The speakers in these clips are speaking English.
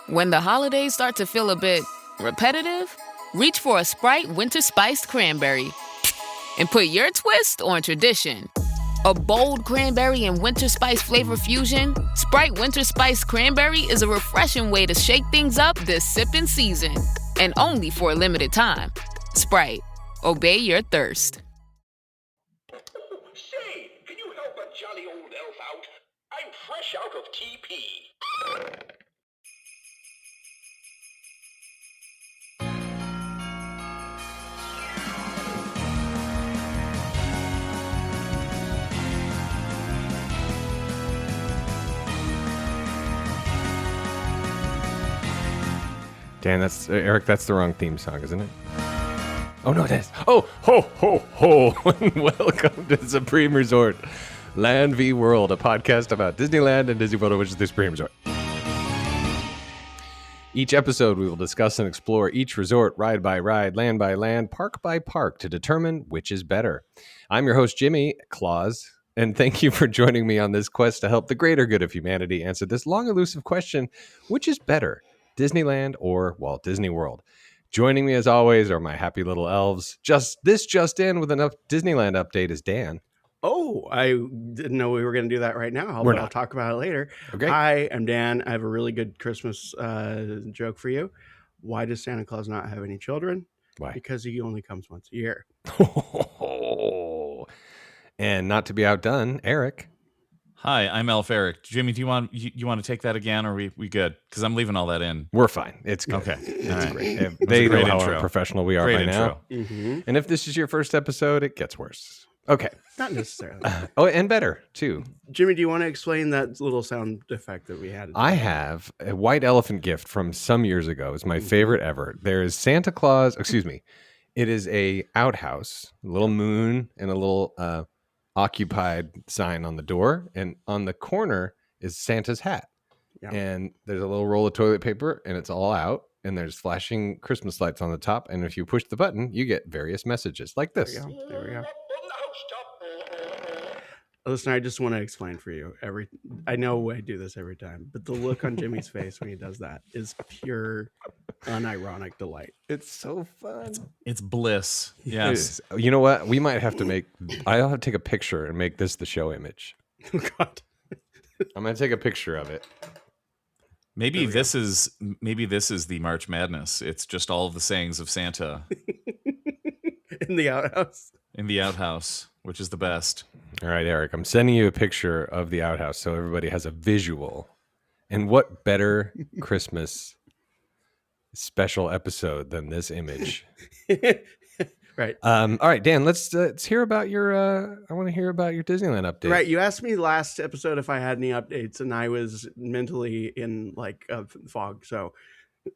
When the holidays start to feel a bit repetitive, reach for a Sprite Winter Spiced Cranberry and put your twist on tradition. A bold cranberry and winter spice flavor fusion, Sprite Winter Spiced Cranberry is a refreshing way to shake things up this sipping season. And only for a limited time. Sprite. Obey your thirst. Say, can you help a jolly old elf out? I'm fresh out of TP. Dan, that's Eric. That's the wrong theme song, isn't it? Oh no, it is. Oh, ho, ho, ho! Welcome to Supreme Resort, Land v World, a podcast about Disneyland and Disney World, which is the Supreme Resort. Each episode, we will discuss and explore each resort, ride by ride, land by land, park by park, to determine which is better. I'm your host, Jimmy Claus, and thank you for joining me on this quest to help the greater good of humanity answer this long, elusive question: which is better, Disneyland or Walt Disney World? Joining me as always are my happy little elves. Just in with enough Disneyland update is Dan. Oh, I didn't know we were going to do that right now. I'll talk about it later. Okay. Hi, I'm Dan. I have a really good Christmas joke for you. Why does Santa Claus not have any children? Why? Because he only comes once a year. And not to be outdone, Eric. Hi, I'm Elf Eric. Jimmy, do you want to take that again, or are we good? Because I'm leaving all that in. We're fine. It's good. Okay. It's great. They know how unprofessional we are great by intro. now. Mm-hmm. And if this is your first episode, it gets worse. Okay. Not necessarily. Oh, and better, too. Jimmy, do you want to explain that little sound effect that we had? I have a white elephant gift from some years ago. It's my favorite ever. There is Santa Claus. Excuse me. It is a outhouse, a little moon, and a little occupied sign on the door. And on the corner is Santa's hat. Yeah. And there's a little roll of toilet paper, and it's all out. And there's flashing Christmas lights on the top. And if you push the button, you get various messages like this. There we go. Listen, I just want to explain for you. I know I do this every time, but the look on Jimmy's face when he does that is pure, unironic delight. It's so fun. It's bliss. Yes. You know what? We might have to I'll have to take a picture and make this the show image. Oh, God. I'm going to take a picture of it. Maybe this is the March Madness. It's just all of the sayings of Santa in the outhouse, which is the best. All right, Eric, I'm sending you a picture of the outhouse so everybody has a visual. And what better Christmas special episode than this image? Right. All right, Dan, let's hear about your I want to hear about your Disneyland update. Right. You asked me last episode if I had any updates, and I was mentally in fog. So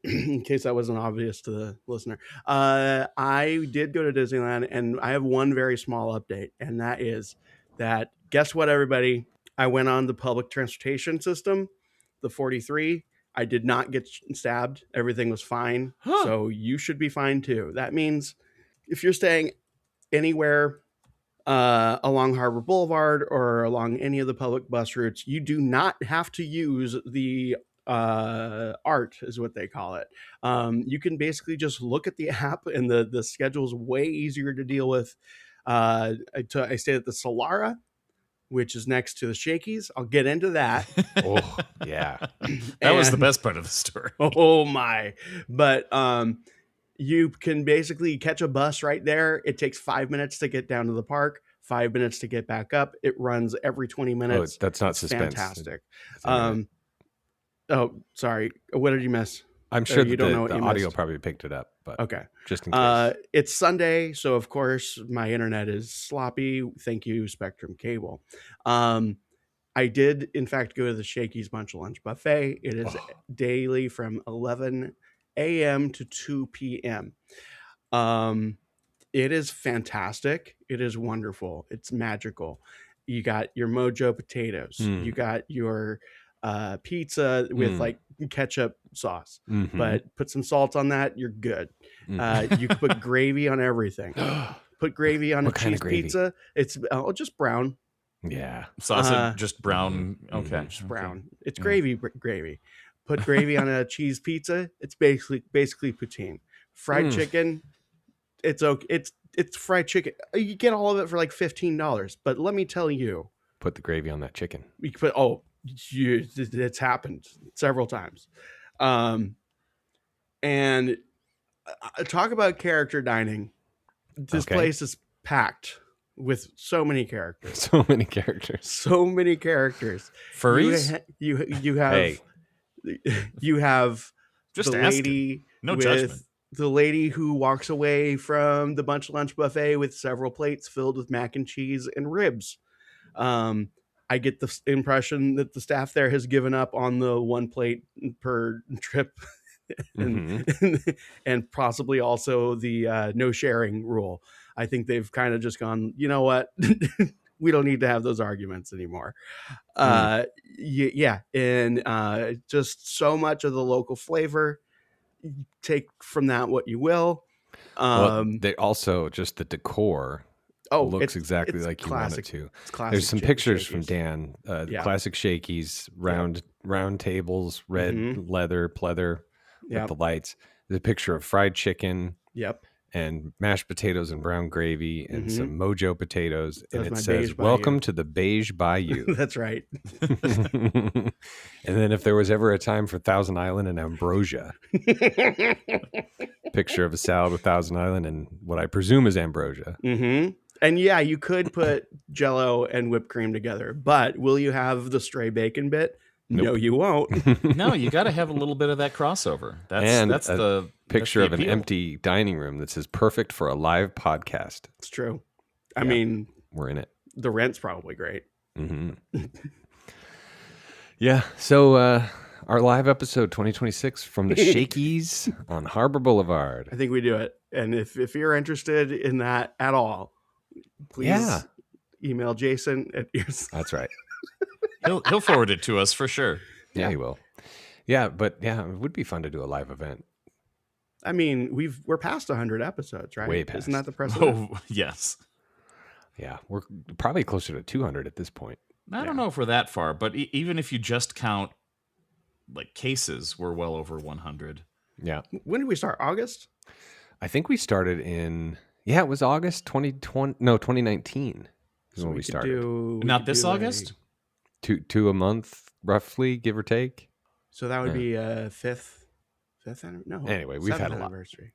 in case that wasn't obvious to the listener, I did go to Disneyland, and I have one very small update, and that is that, guess what, everybody? I went on the public transportation system, the 43. I did not get stabbed. Everything was fine. Huh. So you should be fine too. That means if you're staying anywhere along Harbor Boulevard or along any of the public bus routes, you do not have to use the ART is what they call it. You can basically just look at the app, and the schedule is way easier to deal with. I stayed at the Solara, which is next to the Shakey's. I'll get into that. Oh, yeah. That was the best part of the story. Oh, my. But you can basically catch a bus right there. It takes 5 minutes to get down to the park, 5 minutes to get back up. It runs every 20 minutes. Oh, that's not suspense. Fantastic. Oh, sorry. What did you miss? I'm sure you that don't know what the you audio missed. probably picked it up, but okay. Just in case. It's Sunday, so of course my internet is sloppy. Thank you, Spectrum Cable. I did, in fact, go to the Shakey's Bunch Lunch Buffet. It is daily from 11 a.m. to 2 p.m. It is fantastic. It is wonderful. It's magical. You got your Mojo potatoes. You got your pizza with like ketchup sauce, but put some salt on that, you're good. You can put gravy on everything. Put gravy on a cheese pizza. It's just brown. Yeah. Sausage, just brown. Okay. Just brown. It's gravy. Put gravy on a cheese pizza. It's basically poutine. Fried chicken. It's okay. It's fried chicken. You get all of it for like $15. But let me tell you, Put the gravy on that chicken. you can put it's happened several times. And talk about character dining. This place is packed with so many characters. So many characters. So many characters. Furries? You have Hey. you have Just the asking. lady No with judgment. the lady who walks away from the Bunch Lunch buffet with several plates filled with mac and cheese and ribs. I get the impression that the staff there has given up on the one plate per trip and possibly also the no sharing rule. I think they've kind of just gone, you know what? We don't need to have those arguments anymore. Yeah. And just so much of the local flavor. Take from that what you will. They also, just the decor looks exactly like classic. you want it to. It's classic. There's some pictures Shakey's. from Dan. Classic Shakey's, round tables, red leather, pleather with the lights. There's a picture of fried chicken. Yep. And mashed potatoes and brown gravy and some Mojo potatoes. And it says, Beige welcome Bayou. to the Beige Bayou. That's right. And then if there was ever a time for Thousand Island and ambrosia, picture of a salad with Thousand Island and what I presume is ambrosia. And yeah, you could put Jell-O and whipped cream together, but will you have the stray bacon bit? Nope. No, you won't. No, you got to have a little bit of that crossover. That's a the picture that's of the an appeal. empty dining room that says perfect for a live podcast. It's true. I mean, We're in it. the rent's probably great. Yeah. So our live episode 2026 from the Shakey's on Harbor Boulevard. I think we do it. And if you're interested in that at all, please email Jason at yours. That's right. He'll forward it to us for sure. Yeah, he will. Yeah, but it would be fun to do a live event. I mean, we're past 100 episodes, right? Way past. Isn't that the precedent? Oh, yes. Yeah, we're probably closer to 200 at this point. I don't know if we're that far, but even if you just count like cases, we're well over 100. Yeah. When did we start? August? I think we started it was August 2020. No, 2019 is when we started. Not this August? Two a month, roughly, give or take. So that would be fifth. No. Anyway, we've had a lot. Anniversary.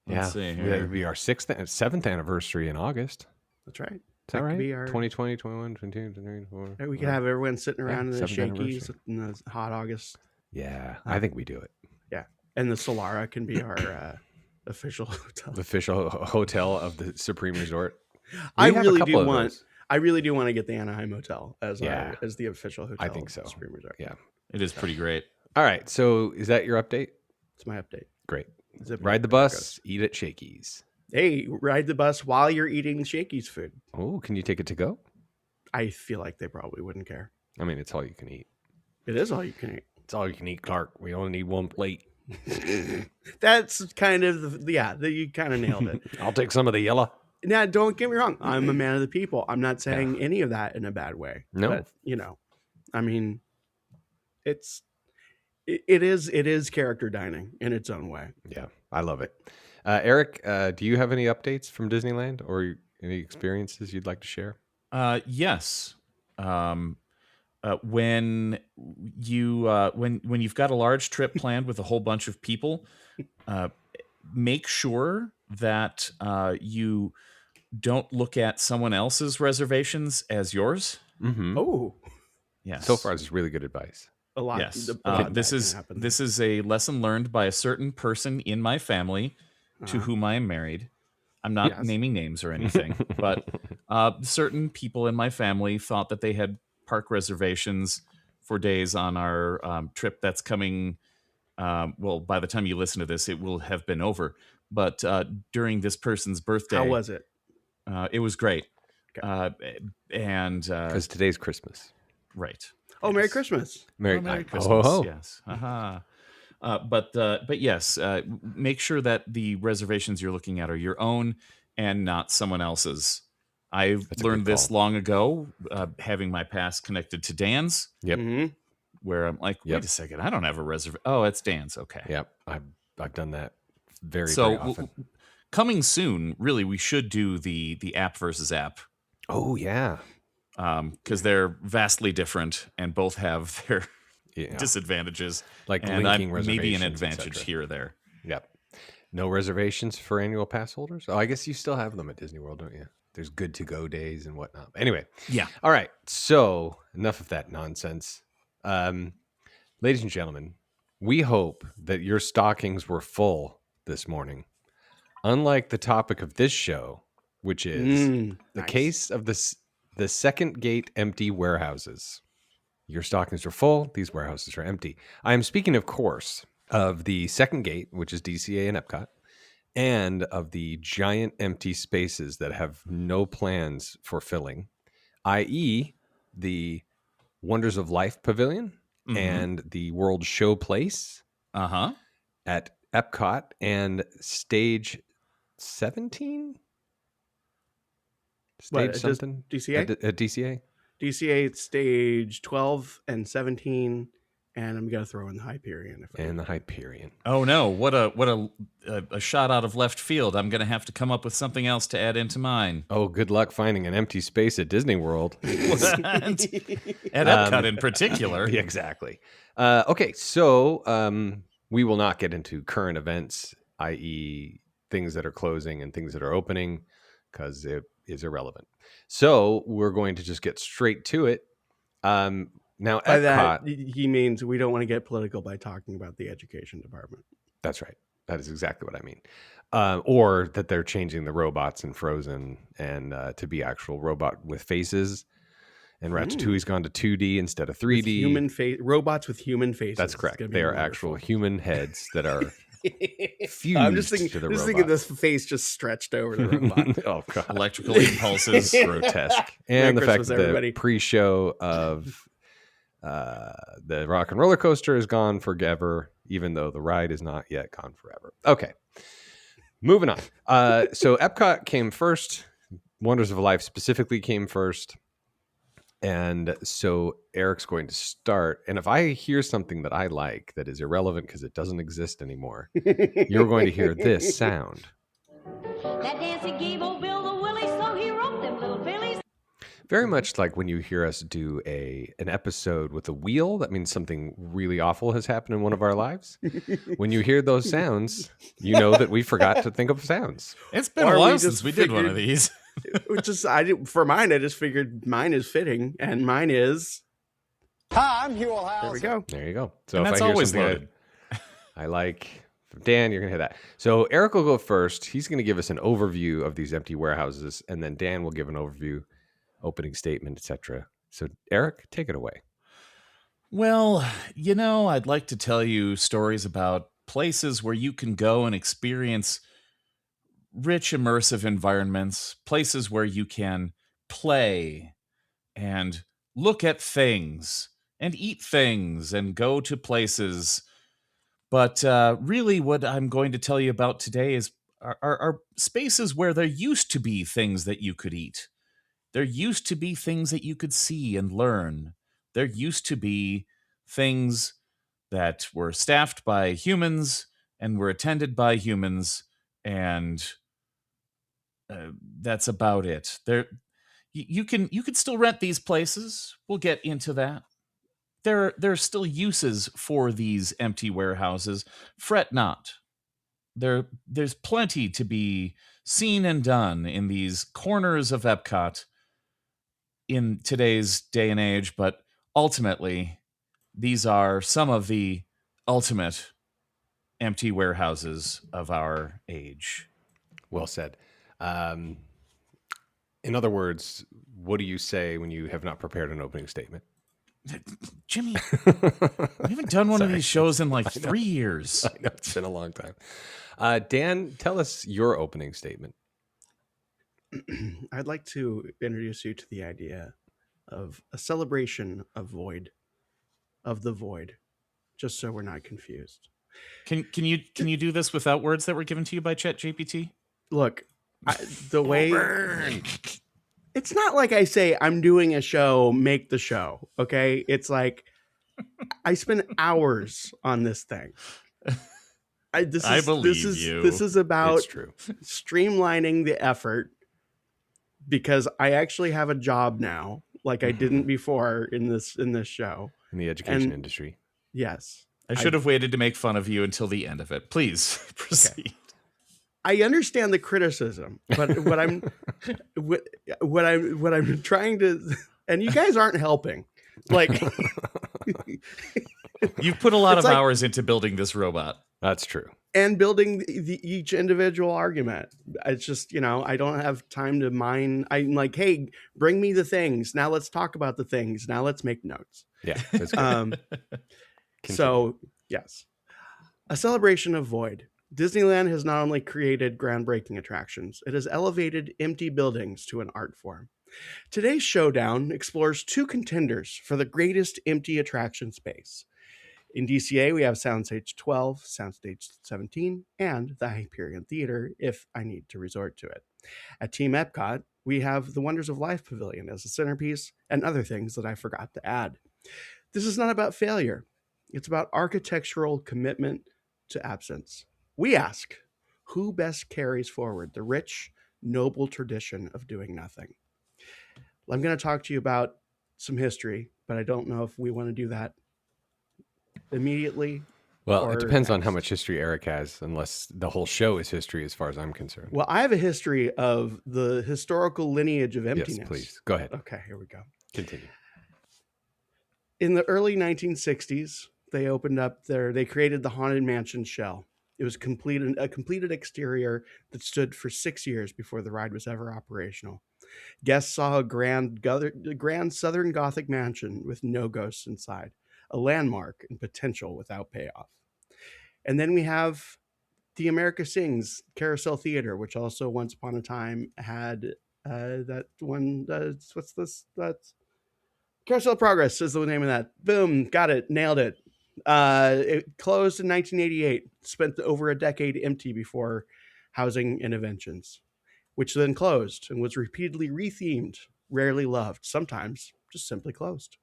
Let's see It here. would be our seventh anniversary in August. That's right. Is that right? could be our- 2020, 21, 22, 23, 24. We could have everyone sitting around in the seventh Shakey's anniversary. in the hot August. Yeah, I think we do it. Yeah. And the Solara can be our official hotel. The official hotel of the Supreme Resort. I We have a really couple do of want those. to get the Anaheim Hotel as as the official hotel. I think of so. the Supreme Resort. Yeah. It is pretty great. All right. So is that your update? It's my update. Great. Zip Ride the bus, eat at Shakey's. Hey, ride the bus while you're eating Shakey's food. Oh, can you take it to go? I feel like they probably wouldn't care. I mean, it's all you can eat. It is all you can eat. It's all you can eat, Clark. We only need one plate. That's kind of you kind of nailed it. I'll take some of the yellow. Now, don't get me wrong. I'm a man of the people. I'm not saying any of that in a bad way. No. But, I mean, it is character dining in its own way. Yeah, I love it. Eric, do you have any updates from Disneyland or any experiences you'd like to share? Yes. When you've got a large trip planned with a whole bunch of people, make sure that you don't look at someone else's reservations as yours. Mm-hmm. Oh, Yes. So far, this is really good advice. a lot. Yes. a lot of This that is can happen. this is a lesson learned by a certain person in my family to whom I am married. I'm not Yes. naming names or anything, but certain people in my family thought that they had park reservations for days on our trip that's coming. Well, by the time you listen to this, it will have been over. But during this person's birthday, How was it? it was great. Okay. Because today's Christmas. Right. Oh, Merry Yes. Christmas. Merry, Merry oh, Christmas. oh, oh. Yes. But yes, make sure that the reservations you're looking at are your own and not someone else's. I've That's a good learned this call. long ago, having my past connected to Dan's. Yep. Mhm. where I'm like, wait a second, I don't have a reservation. Oh, it's Dan's. Okay. Yep. I've done that very often. Coming soon, really, we should do the app versus app. Oh, yeah. Because they're vastly different and both have their disadvantages. Like and linking maybe an reservations, advantage here or there. Yep. No reservations for annual pass holders? Oh, I guess you still have them at Disney World, don't you? There's good to go days and whatnot. Anyway. Yeah. All right. So enough of that nonsense. Ladies and gentlemen, we hope that your stockings were full this morning. Unlike the topic of this show, which is the case of the second gate empty warehouses. Your stockings are full. These warehouses are empty. I am speaking, of course, of the second gate, which is DCA and Epcot, and of the giant empty spaces that have no plans for filling, i.e. the Wonders of Life Pavilion and the World Show Place at Epcot and Stage 17? Stage something? DCA? At DCA? DCA Stage 12 and 17, and I'm going to throw in the Hyperion. And the Hyperion. Oh, no. What a shot out of left field. I'm going to have to come up with something else to add into mine. Oh, good luck finding an empty space at Disney World. At Epcot in particular. Yeah, exactly. Okay, so we will not get into current events, i.e. things that are closing and things that are opening, because it is irrelevant. So we're going to just get straight to it. Now, by Epcot, that, he means we don't want to get political by talking about the education department. That's right. That is exactly what I mean. Or that they're changing the robots in Frozen and to be actual robot with faces. And Ratatouille's gone to 2D instead of 3D. With human face, robots with human faces. That's correct. They are actual human heads that are fused I'm just thinking, to the just robot. thinking this face just stretched over the robot. Oh, God. Electrical impulses. Grotesque. And the Merry fact Christmas, that the everybody. pre-show of the Rock and Roller Coaster is gone forever, even though the ride is not yet gone forever. Okay. Moving on. So Epcot came first. Wonders of Life specifically came first. And so Eric's going to start. And if I hear something that I like that is irrelevant because it doesn't exist anymore, you're going to hear this sound. That Nancy gave old Bill the willy, so he wrote them little fillies. Very much like when you hear us do an episode with a wheel, that means something really awful has happened in one of our lives. When you hear those sounds, you know that we forgot to think of sounds. It's been Or a we while just since we did one of figured- these. For mine, I just figured mine is fitting, and mine is. Hi, I'm Hugh House. There we go. There you go. So And if that's I hear always something loaded. I like, from Dan, you're going to hear that. So Eric will go first. He's going to give us an overview of these empty warehouses, and then Dan will give an overview, opening statement, etc. So Eric, take it away. Well, I'd like to tell you stories about places where you can go and experience rich, immersive environments, places where you can play and look at things and eat things and go to places. But really what I'm going to tell you about today is are spaces where there used to be things that you could eat. There used to be things that you could see and learn. There used to be things that were staffed by humans and were attended by humans, and that's about it. You can still rent these places. We'll get into that. There are still uses for these empty warehouses. Fret not. There's plenty to be seen and done in these corners of Epcot in today's day and age, but ultimately, these are some of the ultimate empty warehouses of our age. Well said. In other words, what do you say when you have not prepared an opening statement? Jimmy, we haven't done one of these shows in like 3 years. I know, it's been a long time. Dan, tell us your opening statement. I'd like to introduce you to the idea of a celebration of the void, just so we're not confused. Can you do this without words that were given to you by ChatGPT? Look, the way it's not like I say I'm doing a show, make the show. Okay, it's like I spend hours on this thing. I believe you. This is about It's true. streamlining the effort, because I actually have a job now, like I didn't before in this show. In the education And- industry. Yes. I should have waited to make fun of you until the end of it. Please proceed. I understand the criticism, but what I'm trying to, and you guys aren't helping. Like, You've put a lot of It's like- hours into building this robot. That's true. and building each individual argument. It's just, I don't have time to mine. I'm like, hey, bring me the things. Now let's talk about the things. Now let's make notes. Yeah. That's good. So, yes, a celebration of void. Disneyland has not only created groundbreaking attractions, it has elevated empty buildings to an art form. Today's showdown explores two contenders for the greatest empty attraction space. In DCA, we have Soundstage 12, Soundstage 17, and the Hyperion Theater, if I need to resort to it. At Team Epcot, we have the Wonders of Life Pavilion as a centerpiece, and other things that I forgot to add. This is not about failure. It's about architectural commitment to absence. We ask, who best carries forward the rich, noble tradition of doing nothing? I'm going to talk to you about some history, but I don't know if we want to do that immediately. Well, or it depends on how next. much history Eric has, unless the whole show is history as far as I'm concerned. Well, I have a history of the historical lineage of emptiness. Yes, please. Go ahead. Okay, here we go. Continue. In the early 1960s, they created the Haunted Mansion shell. It was a completed exterior that stood for 6 years before the ride was ever operational. Guests saw a grand Southern Gothic mansion with no ghosts inside, a landmark and potential without payoff. And then we have the America Sings Carousel Theater, which also once upon a time had that one. What's this? That's Carousel Progress is the name of that. Boom, got it, nailed it. It closed in 1988, spent over a decade empty before housing interventions, which then closed and was repeatedly rethemed, rarely loved, sometimes just simply closed.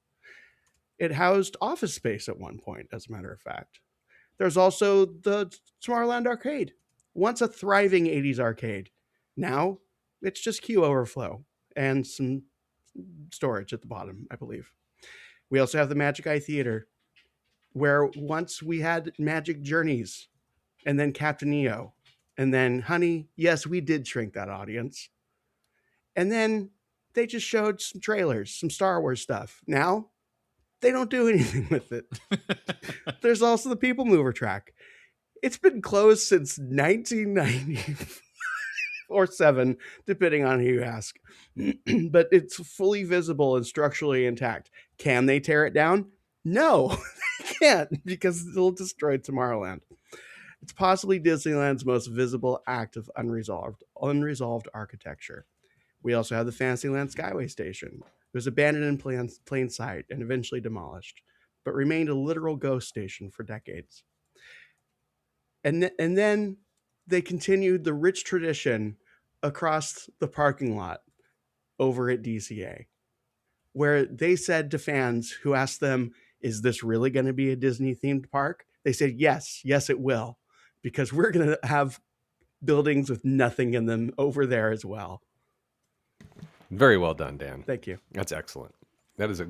It housed office space at one point, as a matter of fact. There's also the Tomorrowland Arcade, once a thriving 80s arcade. Now it's just queue overflow and some storage at the bottom, I believe. We also have the Magic Eye Theater, where once we had Magic Journeys, and then Captain EO, and then Honey, yes, we did shrink that audience. And then they just showed some trailers, some Star Wars stuff. Now, they don't do anything with it. There's also the People Mover track. It's been closed since 1990 or 7, depending on who you ask. But it's fully visible and structurally intact. Can they tear it down? No, they can't, because it'll destroy Tomorrowland. It's possibly Disneyland's most visible act of unresolved architecture. We also have the Fantasyland Skyway Station. It was abandoned in plain sight and eventually demolished, but remained a literal ghost station for decades. And then they continued the rich tradition across the parking lot over at DCA, where they said to fans who asked them, is this really going to be a Disney themed park? They said, yes, it will, because we're going to have buildings with nothing in them over there as well. Very well done, Dan. Thank you. That's excellent. That is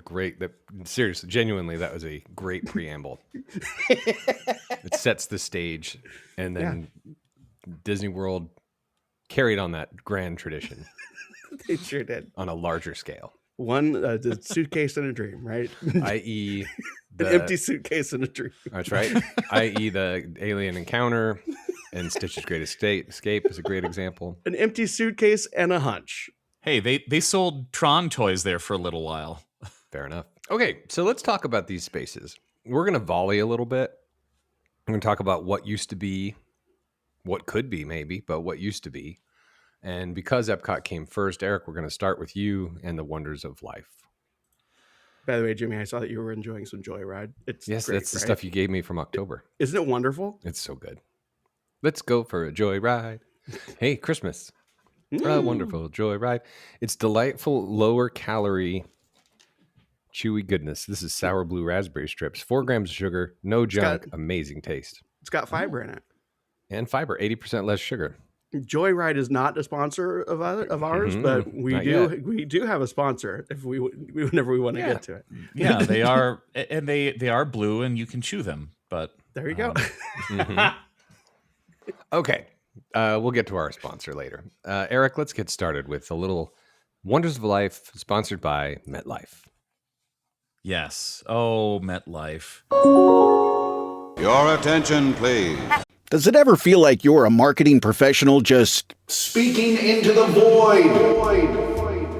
seriously, genuinely, that was a great preamble. It sets the stage, and then Disney World carried on that grand tradition They sure did. on a larger scale, The suitcase and a dream, right? i.e. An empty suitcase and a dream. That's right. i.e. the alien encounter and Stitch's Great Escape is a great example. An empty suitcase and a hunch. Hey, they sold Tron toys there for a little while. Fair enough. Okay, so let's talk about these spaces. We're going to volley a little bit. I'm going to talk about what used to be, what could be maybe, but what used to be. And because Epcot came first, Eric, we're going to start with you and the Wonders of Life. By the way, Jimmy, I saw that you were enjoying some Joyride. It's Yes, great, that's the right? stuff you gave me from October. Isn't it wonderful? It's so good. Let's go for a joyride. Hey, Christmas. A wonderful joyride. It's delightful, lower calorie chewy goodness. This is sour blue raspberry strips. 4 grams of sugar, no junk, amazing taste. It's got fiber in it. And fiber, 80% less sugar. Joyride is not a sponsor of ours, but we do have a sponsor if whenever we want to get to it. Yeah, they are, and they are blue, and you can chew them. But there you go. Okay, we'll get to our sponsor later. Erik, let's get started with a little Wonders of Life, sponsored by MetLife. Yes. Oh, MetLife. Your attention, please. Does it ever feel like you're a marketing professional just speaking into the void?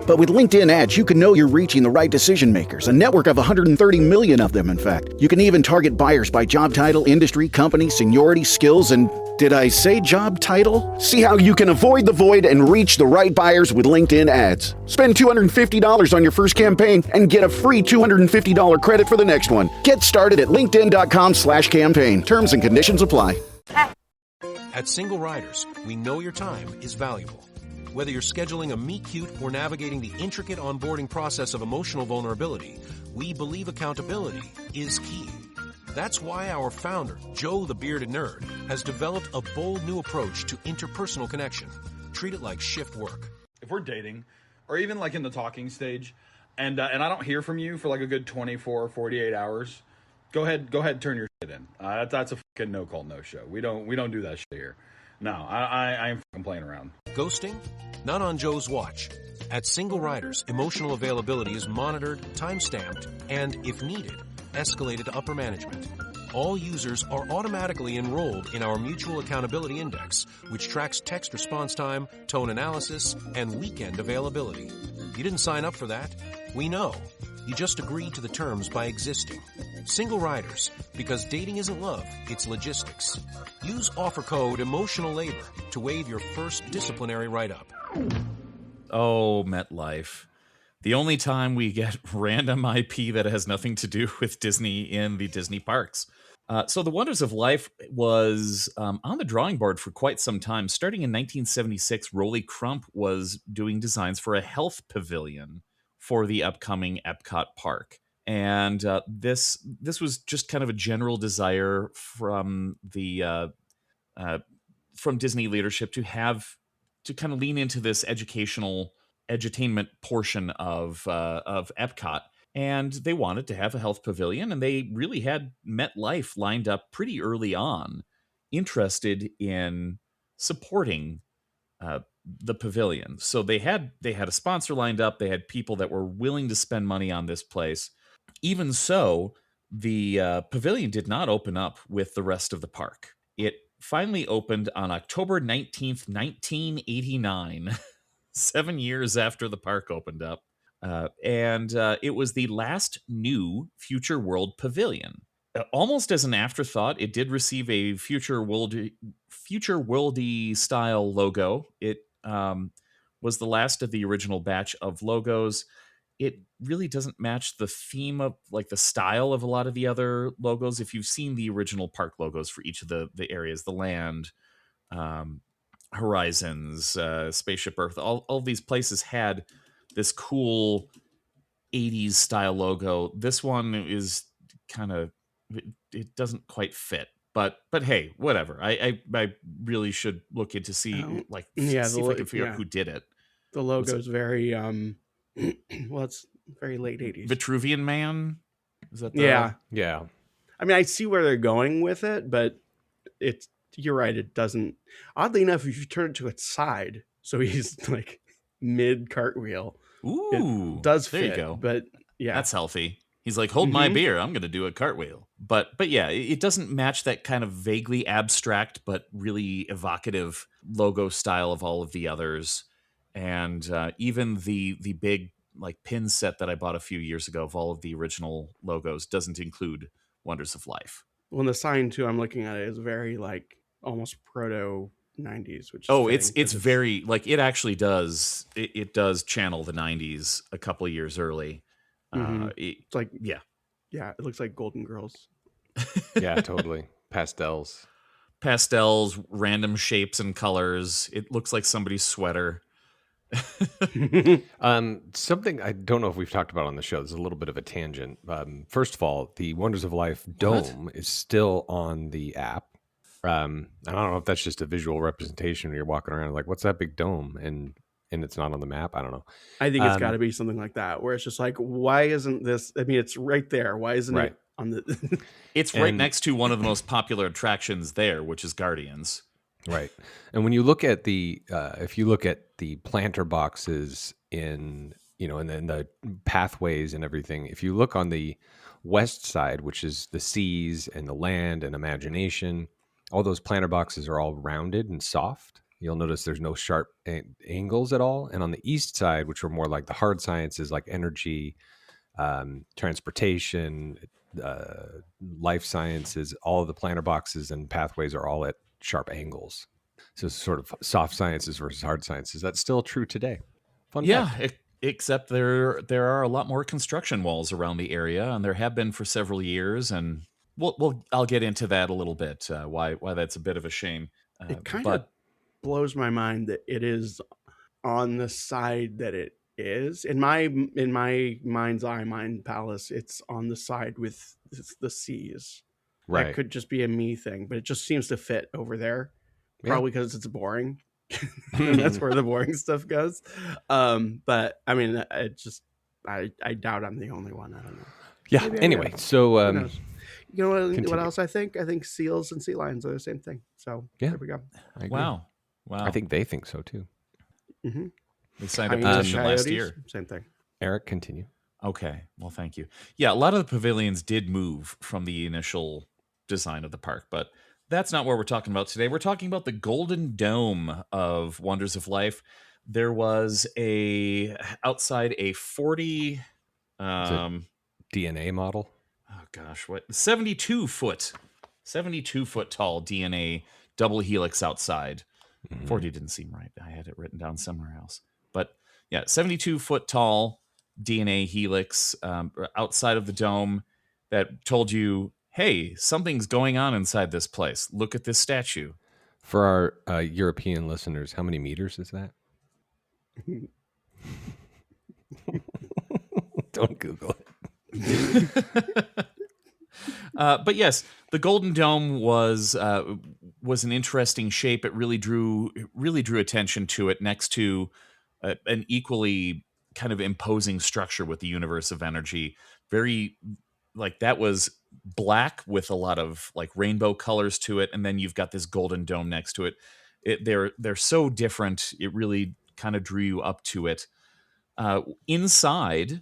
But with LinkedIn ads, you can know you're reaching the right decision makers, a network of 130 million of them, in fact. You can even target buyers by job title, industry, company, seniority, skills, and did I say job title? See how you can avoid the void and reach the right buyers with LinkedIn ads. Spend $250 on your first campaign and get a free $250 credit for the next one. Get started at linkedin.com/campaign. Terms and conditions apply. At Single Riders, we know your time is valuable. Whether you're scheduling a meet-cute or navigating the intricate onboarding process of emotional vulnerability, we believe accountability is key. That's why our founder, Joe the Bearded Nerd, has developed a bold new approach to interpersonal connection. Treat it like shift work. If we're dating, or even like in the talking stage, and I don't hear from you for like a good 24, 48 hours, go ahead and turn your shit in. That's a fucking no call, no show. We don't do that shit here. No, I ain't fucking playing around. Ghosting? Not on Joe's watch. At Single Riders, emotional availability is monitored, time-stamped, and, if needed, escalated to upper management. All users are automatically enrolled in our Mutual Accountability Index, which tracks text response time, tone analysis, and weekend availability. You didn't sign up for that. We know. You just agreed to the terms by existing. Single Riders, because dating isn't love, it's logistics. Use offer code Emotional Labor to waive your first disciplinary write-up. Oh, MetLife. The only time we get random IP that has nothing to do with Disney in the Disney parks. So the Wonders of Life was on the drawing board for quite some time. Starting in 1976, Rolly Crump was doing designs for a health pavilion for the upcoming Epcot park. And this was just kind of a general desire from the from Disney leadership to kind of lean into this educational edutainment portion of Epcot. And they wanted to have a health pavilion, and they really had MetLife lined up pretty early on, interested in supporting the pavilion. So they had a sponsor lined up. They had people that were willing to spend money on this place. Even so, the pavilion did not open up with the rest of the park. It finally opened on October 19th, 1989, 7 years after the park opened up. And it was the last new Future World Pavilion. Almost as an afterthought, it did receive a Future Worldy style logo. It was the last of the original batch of logos. It really doesn't match the theme of like the style of a lot of the other logos. If you've seen the original park logos for each of the areas, the land, Horizons, Spaceship Earth, all these places had this cool 80s style logo. This one is kind of, it doesn't quite fit, but hey, whatever. I really should look into see if I can figure out who did it. The logo's very well, it's very late 80s. Vitruvian Man? Is that the Yeah. I mean, I see where they're going with it, but you're right, it doesn't. Oddly enough, if you turn it to its side, so he's like mid cartwheel. Ooh, it does fit, there you go. But yeah, that's healthy. He's like, hold my beer, I'm going to do a cartwheel. But yeah, it doesn't match that kind of vaguely abstract but really evocative logo style of all of the others. And even the big like pin set that I bought a few years ago of all of the original logos doesn't include Wonders of Life. Well, the sign too, I'm looking at it, is very like almost proto 90s. Which it's very like it actually does. It does channel the 90s a couple of years early. It's like yeah, it looks like Golden Girls. Yeah, totally. Pastels, random shapes and colors. It looks like somebody's sweater. Something I don't know if we've talked about on the show. There's a little bit of a tangent. First of all, the Wonders of Life dome is still on the app. I don't know if that's just a visual representation when you're walking around like, what's that big dome? And it's not on the map. I don't know. I think it's got to be something like that, where it's just like, why isn't this? I mean, it's right there. Why isn't it on the? It's right next to one of the most popular attractions there, which is Guardians. Right. And when you look at if you look at the planter boxes and then the pathways and everything, if you look on the west side, which is the seas and the land and imagination, all those planter boxes are all rounded and soft. You'll notice there's no sharp angles at all. And on the east side, which are more like the hard sciences, like energy, transportation, life sciences, all of the planter boxes and pathways are all at sharp angles. So sort of soft sciences versus hard sciences. That's still true today. Fun fact. Except there are a lot more construction walls around the area, and there have been for several years. And I'll get into that a little bit. Why that's a bit of a shame. It kind of blows my mind that it is on the side that it is. In my mind's eye, mind palace, it's on the side with the seas. Right. That could just be a me thing, but it just seems to fit over there. Probably because it's boring. And that's where the boring stuff goes. But I mean, I doubt I'm the only one. I don't know. Yeah. Anyway, so you know what else I think? I think seals and sea lions are the same thing. So there we go. Wow. I think they think so too. Mm-hmm. They signed a petition last year. Same thing. Eric, continue. Okay. Well, thank you. Yeah, a lot of the pavilions did move from the initial design of the park, but that's not what we're talking about today. We're talking about the Golden Dome of Wonders of Life. There was outside a 40 DNA model. Oh gosh, what 72 foot tall DNA double helix outside. 40 didn't seem right. I had it written down somewhere else. But yeah, 72 foot tall DNA helix outside of the dome that told you, hey, something's going on inside this place. Look at this statue. For our European listeners, how many meters is that? Don't Google it. But yes, the Golden Dome was an interesting shape. It really drew attention to it next to an equally kind of imposing structure with the universe of energy. Very like that was black with a lot of like rainbow colors to it, and then you've got this golden dome next to it. They're so different. It really kind of drew you up to it. Inside,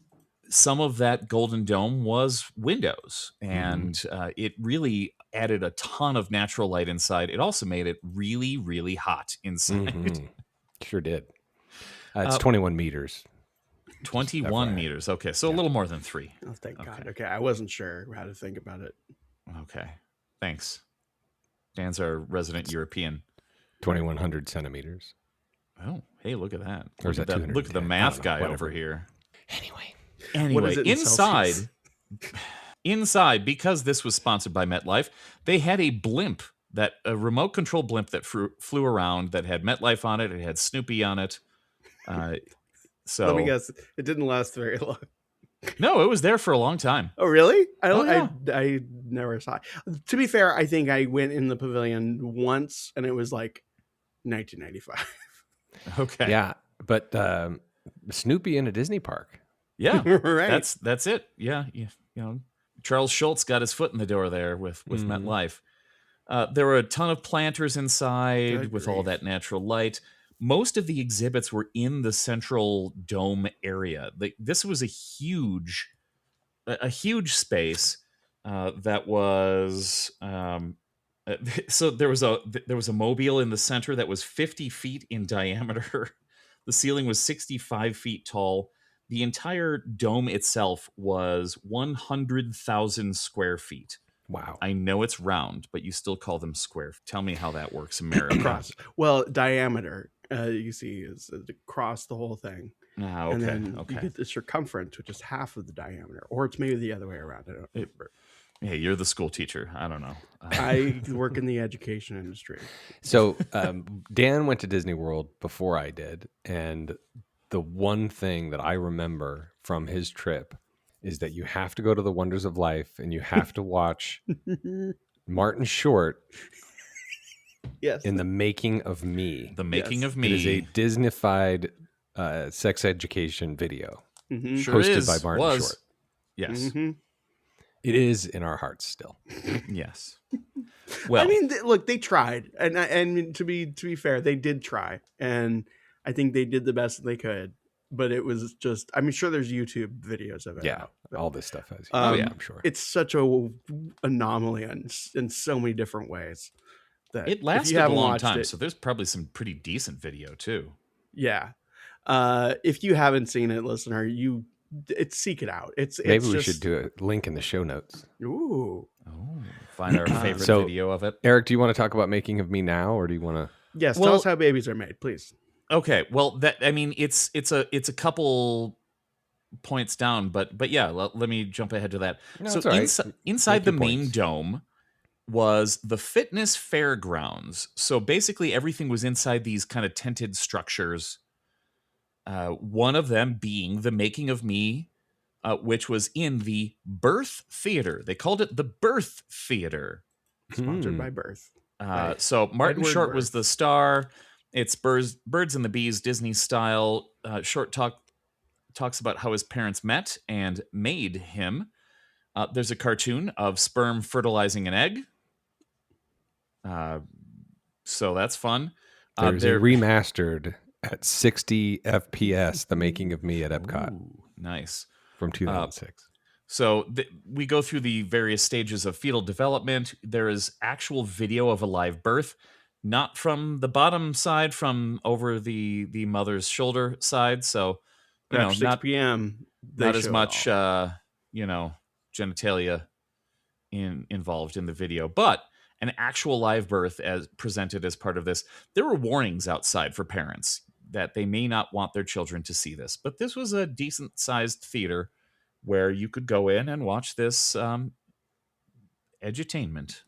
some of that golden dome was windows, and it really added a ton of natural light inside. It also made it really, really hot inside. Sure did. It's 21 meters. 21 meters. Okay, so a little more than 3. Oh, thank God. Okay, I wasn't sure how to think about it. Okay, thanks. Dan's our resident European. 2,100 centimeters. Oh, hey, look at that. Or is that look at the math guy whatever. over here. Anyway, what is it in inside, because this was sponsored by MetLife, they had a remote control blimp that flew around that had MetLife on it. It had Snoopy on it. So let me guess, it didn't last very long. No, it was there for a long time. Oh, really? I never saw it. To be fair, I think I went in the pavilion once, and it was like 1995. Okay. Yeah, but Snoopy in a Disney park. Yeah, right. That's it. Yeah, you know, Charles Schultz got his foot in the door there with MetLife. There were a ton of planters inside with all that natural light. Most of the exhibits were in the central dome area. This was a huge space that was. So there was a mobile in the center that was 50 feet in diameter. The ceiling was 65 feet tall. The entire dome itself was 100,000 square feet. Wow. I know it's round, but you still call them square. Tell me how that works in America. Well, diameter, you see, is across the whole thing. Okay. And then you get the circumference, which is half of the diameter. Or it's maybe the other way around. I don't remember. Hey, you're the school teacher. I don't know. I work in the education industry. So Dan went to Disney World before I did, and the one thing that I remember from his trip is that you have to go to the Wonders of Life and you have to watch Martin Short in The Making of Me. The Making of Me. It is a Disney-fied sex education video Sure hosted is. by Martin Short. Yes. It is in our hearts still. Yes. Well, I mean, look, they tried, and to be fair, they did try, and I think they did the best they could. But it was just, I'm sure there's YouTube videos of it. Yeah, all this stuff has. I'm sure. It's such a anomaly in so many different ways. That it lasted a long time, so there's probably some pretty decent video too. Yeah. If you haven't seen it, listener, seek it out. Maybe we should do a link in the show notes. Ooh. Find our favorite video of it. Eric, do you want to talk about Making of Me now, or do you want to? Yes, tell us how babies are made, please. Okay, well, it's a couple points down, but yeah, let me jump ahead to that. No, so inside the main dome was the fitness fairgrounds. So basically, everything was inside these kind of tented structures. One of them being the Making of Me, which was in the Birth Theater. They called it the Birth Theater, sponsored by Birth. So Martin Edward Short Birth was the star. It's Birds and the Bees, Disney style. Short talks about how his parents met and made him. There's a cartoon of sperm fertilizing an egg. So that's fun. There's a remastered at 60 FPS, The Making of Me at Epcot. Ooh, nice. From 2006. So we go through the various stages of fetal development. There is actual video of a live birth. Not from the bottom side, from over the mother's shoulder side. So, After 6 not p.m. Not as much, genitalia involved in the video, but an actual live birth as presented as part of this. There were warnings outside for parents that they may not want their children to see this, but this was a decent sized theater where you could go in and watch this edutainment.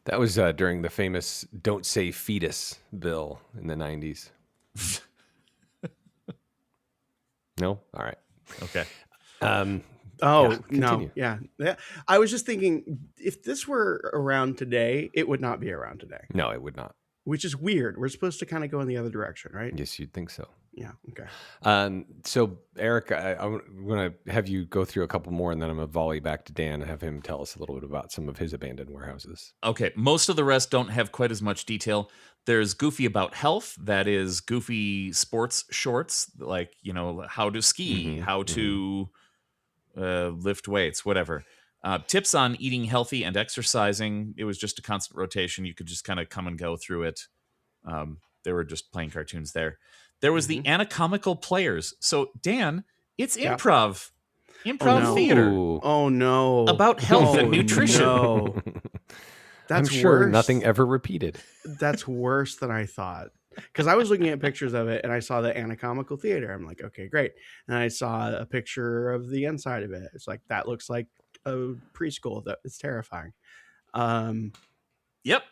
That was during the famous "Don't Say Fetus" bill in the 90s. No? All right. Okay. No. Yeah. I was just thinking, if this were around today, it would not be around today. No, it would not. Which is weird. We're supposed to kind of go in the other direction, right? Yes, you'd think so. Yeah. Okay. So, Eric, I'm going to have you go through a couple more, and then I'm going to volley back to Dan and have him tell us a little bit about some of his abandoned warehouses. Okay. Most of the rest don't have quite as much detail. There's Goofy About Health. That is goofy sports shorts, like, how to ski, how to lift weights, whatever. Tips on eating healthy and exercising. It was just a constant rotation. You could just kind of come and go through it. They were just playing cartoons there. There was the anatomical players. So, Dan, it's improv. Improv theater. Oh, no. About health and nutrition. No. That's I'm sure worse. nothing ever repeated. That's worse than I thought. Because I was looking at pictures of it and I saw the anatomical theater. I'm like, okay, great. And I saw a picture of the inside of it. It's like, that looks like a preschool. That is terrifying. Yep.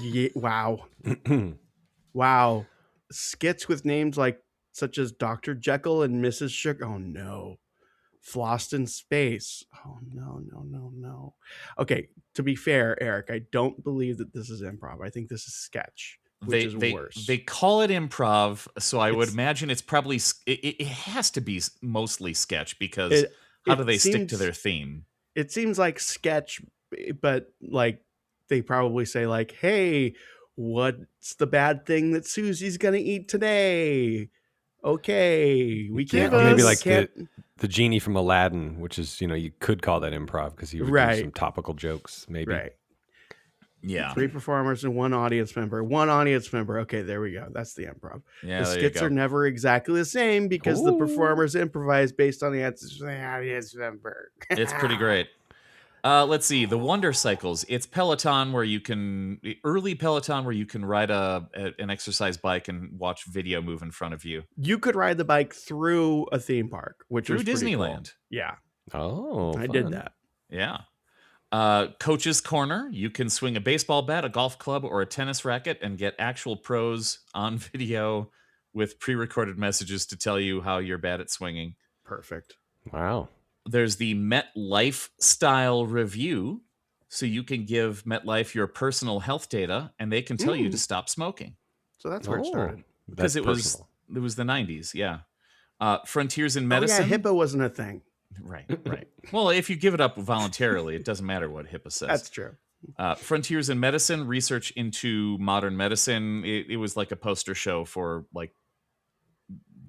Yeah, wow. Wow. Skits with names such as Dr. Jekyll and Mrs. Sugar. Oh no. Flossed in Space. Oh no. Okay, to be fair, Eric, I don't believe that this is improv. I think this is sketch, which is worse. They call it improv, so I would imagine it's probably it has to be mostly sketch, because how do they stick to their theme? It seems like sketch, but they probably say hey, what's the bad thing that Susie's gonna eat today? Okay, we can't. Maybe the genie from Aladdin, which is you could call that improv because he would do some topical jokes, maybe. Right. Yeah. 3 performers and 1 audience member. 1 audience member. Okay, there we go. That's the improv. Yeah, the skits are never exactly the same because the performers improvise based on the answers from the audience member. It's pretty great. Let's see. The Wonder Cycles. It's Peloton early Peloton where you can ride an exercise bike and watch video move in front of you. You could ride the bike through a theme park, which was Disneyland. Cool. Yeah. Oh, I did that. Yeah. Coach's Corner. You can swing a baseball bat, a golf club, or a tennis racket and get actual pros on video with pre-recorded messages to tell you how you're bad at swinging. Perfect. Wow. There's the MetLife Style Review. So you can give MetLife your personal health data and they can tell you to stop smoking. So that's where it started. Because it was the 90s, yeah. Frontiers in Medicine. Oh, yeah, HIPAA wasn't a thing. Right. Well, if you give it up voluntarily, it doesn't matter what HIPAA says. That's true. Frontiers in Medicine, research into modern medicine. It was like a poster show for like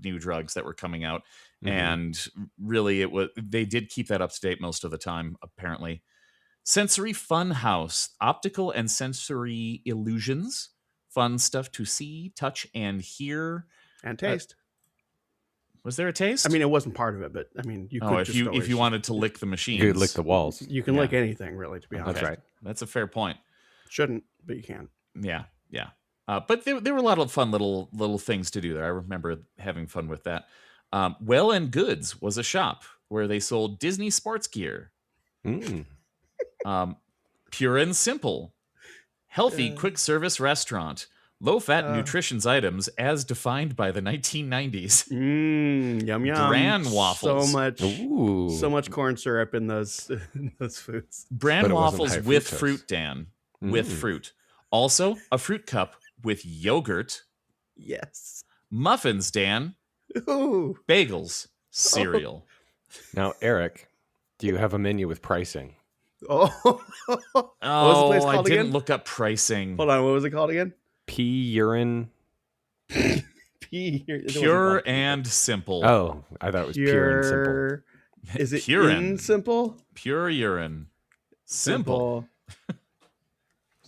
new drugs that were coming out. And really they did keep that up to date most of the time, apparently. Sensory Fun House, optical and sensory illusions, fun stuff to see, touch, and hear. And taste. Was there a taste? I mean, it wasn't part of it, but I mean, you could if you wanted to lick the machines. You could lick the walls. You can lick anything, really, to be honest. That's right. That's a fair point. Shouldn't, but you can. Yeah. But there were a lot of fun little things to do there. I remember having fun with that. Well and Goods was a shop where they sold Disney sports gear. Pure and Simple, healthy quick service restaurant, low fat nutrition's items as defined by the 1990s. Yum yum. Bran waffles. So much corn syrup in those foods. Bran waffles with fruit, Dan. With fruit. Also, a fruit cup with yogurt. Yes. Muffins, Dan. Ooh. Bagels. Cereal. Now, Eric, do you have a menu with pricing? What was the place called I didn't again? look up pricing. Hold on, what was it called again? Urine. Pure and Simple. Oh, I thought it was pure and simple. Is it Purin. simple? Pure urine. Simple.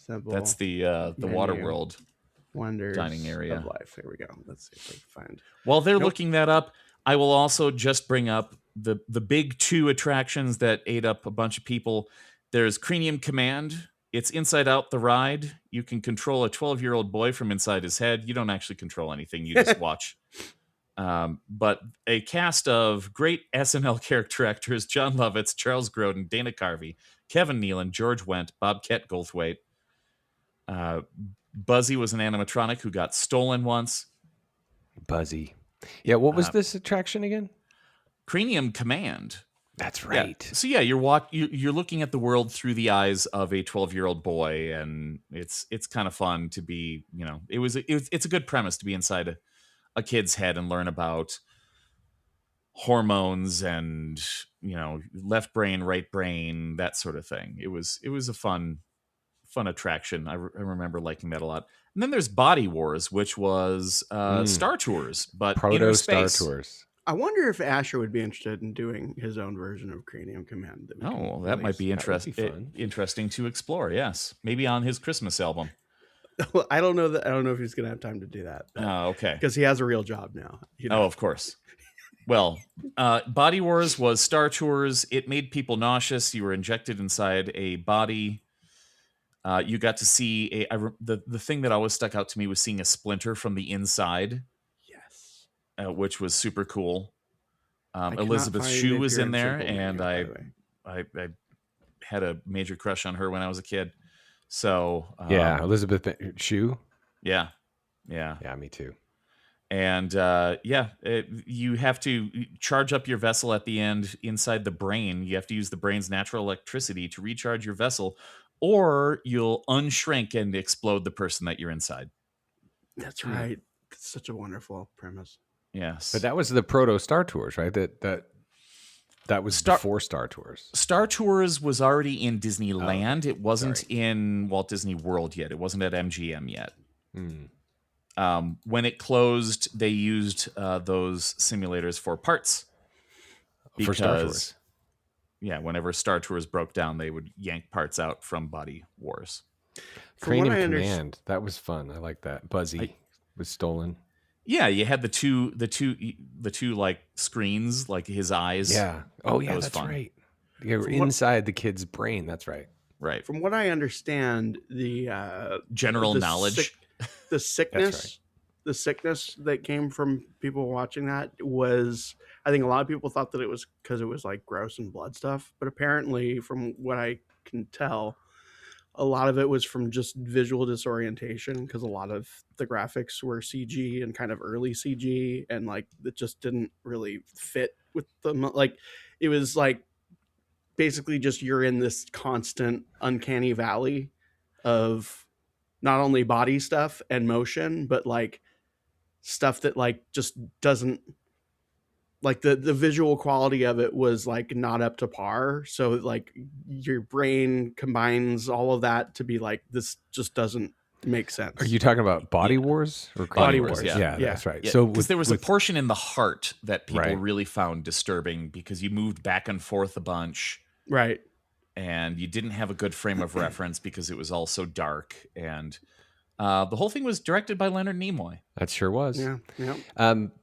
That's the Waterworld Wonders dining area of life. Here we go. Let's see if we can find. While they're looking that up, I will also just bring up the big two attractions that ate up a bunch of people. There's Cranium Command. It's Inside Out the ride. You can control a 12-year-old boy from inside his head. You don't actually control anything. You just watch. But a cast of great SNL character actors: John Lovitz, Charles Grodin, Dana Carvey, Kevin Nealon, George Wendt, Bobcat Goldthwait. Buzzy was an animatronic who got stolen once. Buzzy. Yeah, what was this attraction again? Cranium Command. That's right. Yeah. So yeah, you're looking at the world through the eyes of a 12-year-old boy, and it's kind of fun to be, it's a good premise to be inside a kid's head and learn about hormones and left brain, right brain, that sort of thing. It was a fun attraction. I remember liking that a lot. And then there's Body Wars, which was Star Tours, but Proto Star Tours. I wonder if Asher would be interested in doing his own version of Cranium Command. That might be interesting to explore. Yes, maybe on his Christmas album. Well, I don't know if he's going to have time to do that. Oh, okay. Because he has a real job now. Oh, of course. Well, Body Wars was Star Tours. It made people nauseous. You were injected inside a body. You got to see the thing that always stuck out to me was seeing a splinter from the inside. Yes. Which was super cool. Elizabeth Shue was in there, and I had a major crush on her when I was a kid. So Elizabeth Shue. Yeah, me too. And you have to charge up your vessel at the end inside the brain. You have to use the brain's natural electricity to recharge your vessel, or you'll unshrink and explode the person that you're inside. That's right. That's such a wonderful premise. Yes. But that was the Proto Star Tours, right? That was before Star Tours. Star Tours was already in Disneyland. It wasn't in Walt Disney World yet. It wasn't at MGM yet. When it closed, they used those simulators for parts. For Star Tours. Yeah, whenever Star Tours broke down, they would yank parts out from Body Wars. Cranium Command. That was fun. I like that. Buzzy was stolen. Yeah, you had the two like screens, like his eyes. Yeah. Oh yeah, that's fun. Right. You were inside the kid's brain. That's right. Right. From what I understand, the general knowledge, the sickness, right. The sickness that came from people watching that was, I think a lot of people thought that it was because it was like gross and blood stuff, but apparently, from what I can tell, a lot of it was from just visual disorientation, because a lot of the graphics were CG and kind of early CG, and like it just didn't really fit with them. Like it was like basically just you're in this constant uncanny valley of not only body stuff and motion, but like stuff that like just doesn't, like the visual quality of it was like not up to par. So like your brain combines all of that to be like, this just doesn't make sense. Are you talking about Body Wars or Body Wars? Yeah, that's right. Yeah, So because there was a portion in the heart that people Right. really found disturbing, because you moved back and forth a bunch, right? And you didn't have a good frame of reference because it was all so dark. And the whole thing was directed by Leonard Nimoy. That sure was. Yeah.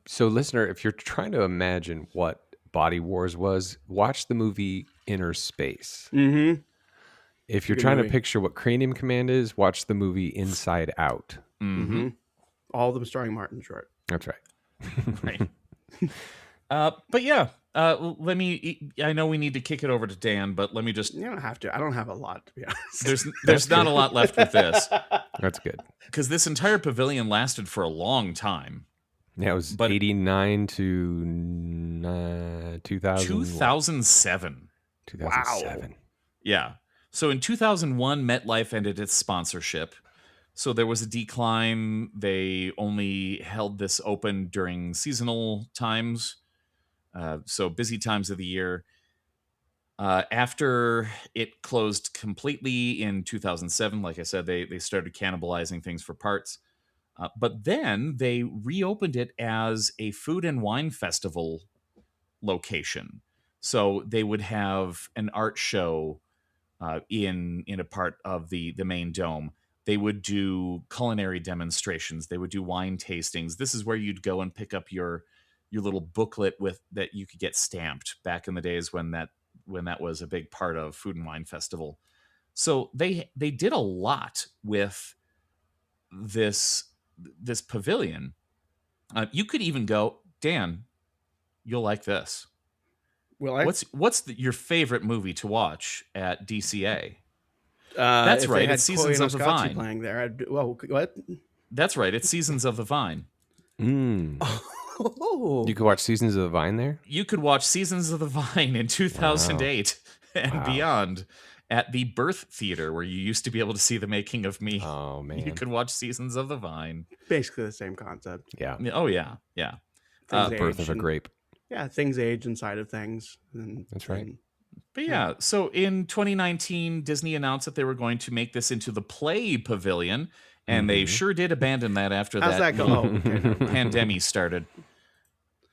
So, listener, if you're trying to imagine what Body Wars was, watch the movie Inner Space. Mm-hmm. If you're Good trying movie. to picture what Cranium Command is, watch the movie Inside Out. Mm-hmm. All of them starring Martin Short. That's right. Right. But yeah, let me. I know we need to kick it over to Dan, but let me just. You don't have to. I don't have a lot, to be honest. There's not a lot left with this. That's good. Because this entire pavilion lasted for a long time. Yeah, it was 89 to 2000. 2007. 2007. Wow. Yeah. So in 2001, MetLife ended its sponsorship. So there was a decline. They only held this open during seasonal times. So busy times of the year. After it closed completely in 2007, like I said, they started cannibalizing things for parts. But then they reopened it as a food and wine festival location. So they would have an art show in a part of the main dome. They would do culinary demonstrations. They would do wine tastings. This is where you'd go and pick up your little booklet with that you could get stamped back in the days when that was a big part of Food and Wine Festival. So they did a lot with this pavilion. You could even go, Dan, you'll like this. Well, what's your favorite movie to watch at DCA? That's right. It's Seasons of the Vine. Playing there. What? That's right. It's Seasons of the Vine. Oh. You could watch Seasons of the Vine there? You could watch Seasons of the Vine in 2008 and beyond at the Birth Theater, where you used to be able to see the making of me. Oh, man. You could watch Seasons of the Vine. Basically the same concept. Yeah. Oh, yeah. Yeah. Birth of a Grape. Yeah, things age inside of things. That's right. But yeah, so in 2019, Disney announced that they were going to make this into the Play Pavilion, and they sure did abandon that after How's that go? pandemic started.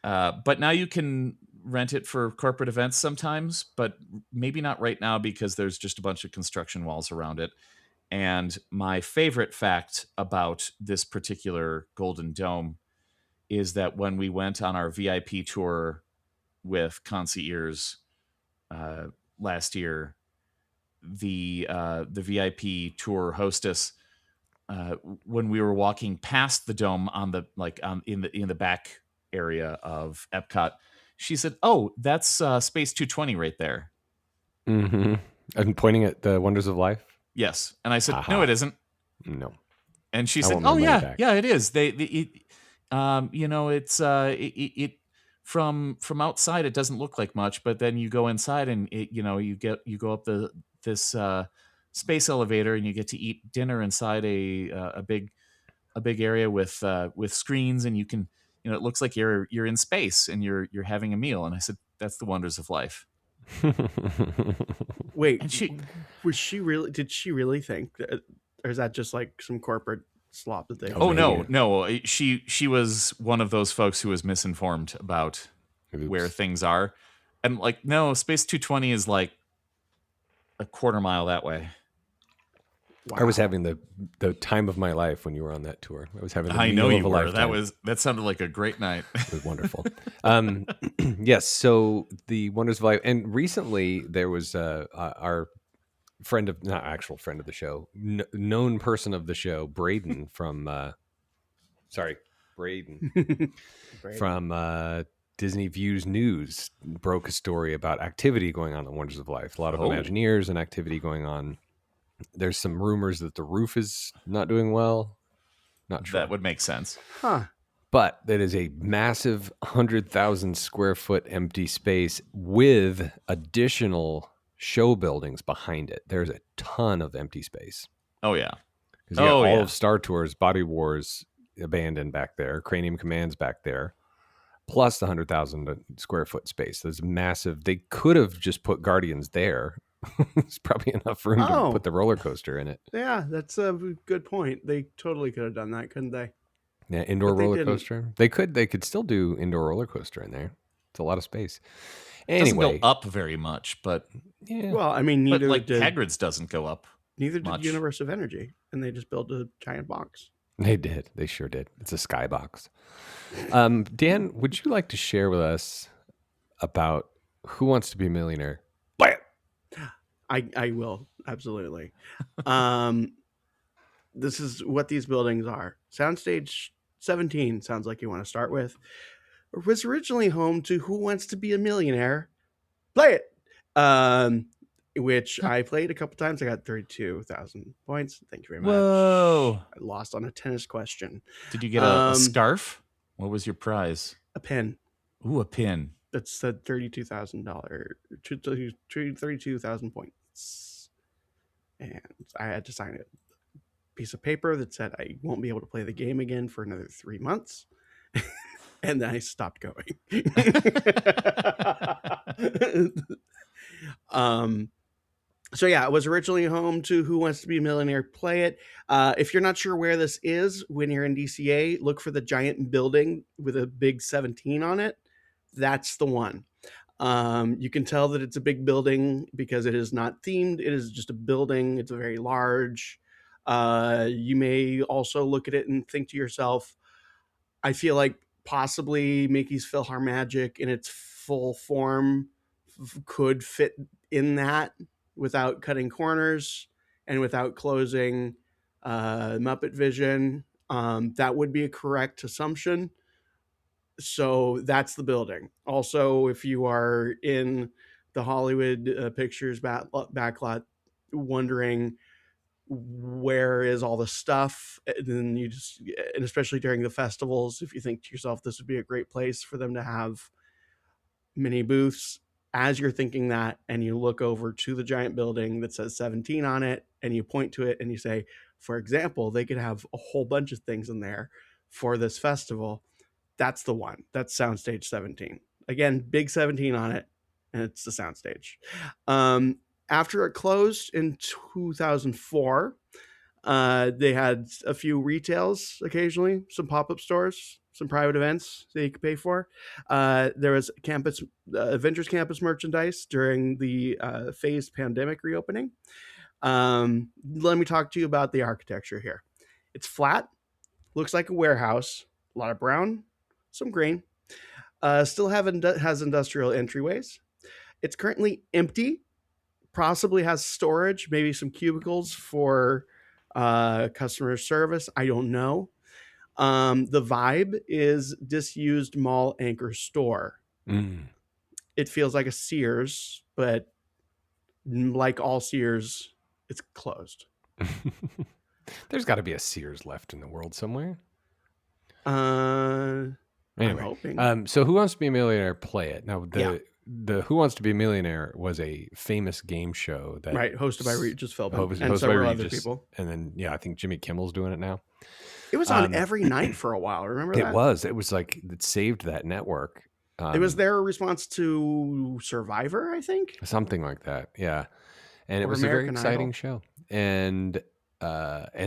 But now you can rent it for corporate events sometimes, but maybe not right now because there's just a bunch of construction walls around it. And my favorite fact about this particular Golden Dome is that when we went on our VIP tour with Concierge last year, the VIP tour hostess, when we were walking past the dome in the back area of Epcot, she said, "Oh, that's Space 220 right there." Mm-hmm. And pointing at the Wonders of Life. Yes, and I said, "No, it isn't." No. And she I said, want my "Oh money yeah, back." yeah, it is. It's from outside it doesn't look like much, but then you go inside and you go up this space elevator and you get to eat dinner inside a big area with screens, and you can it looks like you're in space and you're having a meal." And I said, "That's the wonders of life." Wait, and did she really think that, or is that just like some corporate slop that they? Oh no, she was one of those folks who was misinformed about where things are, and like, no, Space 220 is like a quarter mile that way. Wow. I was having the time of my life when you were on that tour. I was having the I know meal you of a were. lifetime. That sounded like a great night. It was wonderful. Yes, so the Wonders of Life, and recently there was our friend of, not actual friend of the show, known person of the show, Braden from, Braden. Braden. From Disney Views News broke a story about activity going on in Wonders of Life. A lot of Oh. Imagineers and activity going on. There's some rumors that the roof is not doing well. Not sure. That would make sense. Huh. But that is a massive 100,000 square foot empty space with additional show buildings behind it. There's a ton of empty space. Oh, yeah. Because you got all of Star Tours, Body Wars abandoned back there, Cranium Command's back there, plus the 100,000 square foot space. There's massive. They could have just put Guardians there. There's probably enough room to put the roller coaster in it. Yeah, that's a good point. They totally could have done that, couldn't they? Yeah, indoor roller coaster. They could still do indoor roller coaster in there. It's a lot of space. Anyway, it doesn't go up very much, but yeah. Well, I mean, neither like did Hagrid's doesn't go up. Neither much. did Universe of Energy, and they just built a giant box. They did. They sure did. It's a skybox. Dan, would you like to share with us about Who Wants to Be a Millionaire? Play it. I will absolutely. This is what these buildings are. Soundstage 17 sounds like you want to start with. It was originally home to Who Wants to Be a Millionaire? Play it. Which I played a couple times. I got 32,000 points. Thank you very much. Whoa. I lost on a tennis question. Did you get a scarf? What was your prize? A pin. Ooh, a pin. That said $32,000. 32,000 points. And I had to sign a piece of paper that said I won't be able to play the game again for another 3 months. And then I stopped going. So yeah, it was originally home to Who Wants to Be a Millionaire? Play it. If you're not sure where this is, when you're in DCA, look for the giant building with a big 17 on it. That's the one. You can tell that it's a big building because it is not themed. It is just a building. It's a very large. You may also look at it and think to yourself, I feel like possibly Mickey's PhilharMagic in its full form could fit in that without cutting corners and without closing Muppet Vision. That would be a correct assumption. So that's the building. Also, if you are in the Hollywood Pictures backlot wondering where is all the stuff, then you just, and especially during the festivals, if you think to yourself this would be a great place for them to have mini booths, as you're thinking that and you look over to the giant building that says 17 on it and you point to it and you say, for example, they could have a whole bunch of things in there for this festival. That's the one. That's Soundstage 17. Again, big 17 on it, and it's the Soundstage. After it closed in 2004, they had a few retails occasionally, some pop-up stores, some private events that you could pay for. There was campus Avengers Campus merchandise during the phased pandemic reopening. Let me talk to you about the architecture here. It's flat, looks like a warehouse, a lot of brown, some green. Still has industrial entryways. It's currently empty, possibly has storage, maybe some cubicles for customer service. I don't know. The vibe is disused mall anchor store. It feels like a Sears, but like all Sears, it's closed. There's got to be a Sears left in the world somewhere. Anyway, I'm hoping. So Who Wants to Be a Millionaire? Play it. Now, the Who Wants to Be a Millionaire was a famous game show that hosted by Regis Philbin and hosted several by other Regis, people. And then, I think Jimmy Kimmel's doing it now. It was on every night for a while. Remember that? It was like, it saved that network. It was their response to Survivor, I think. Something like that, yeah. And it was American a very exciting Idol. show. And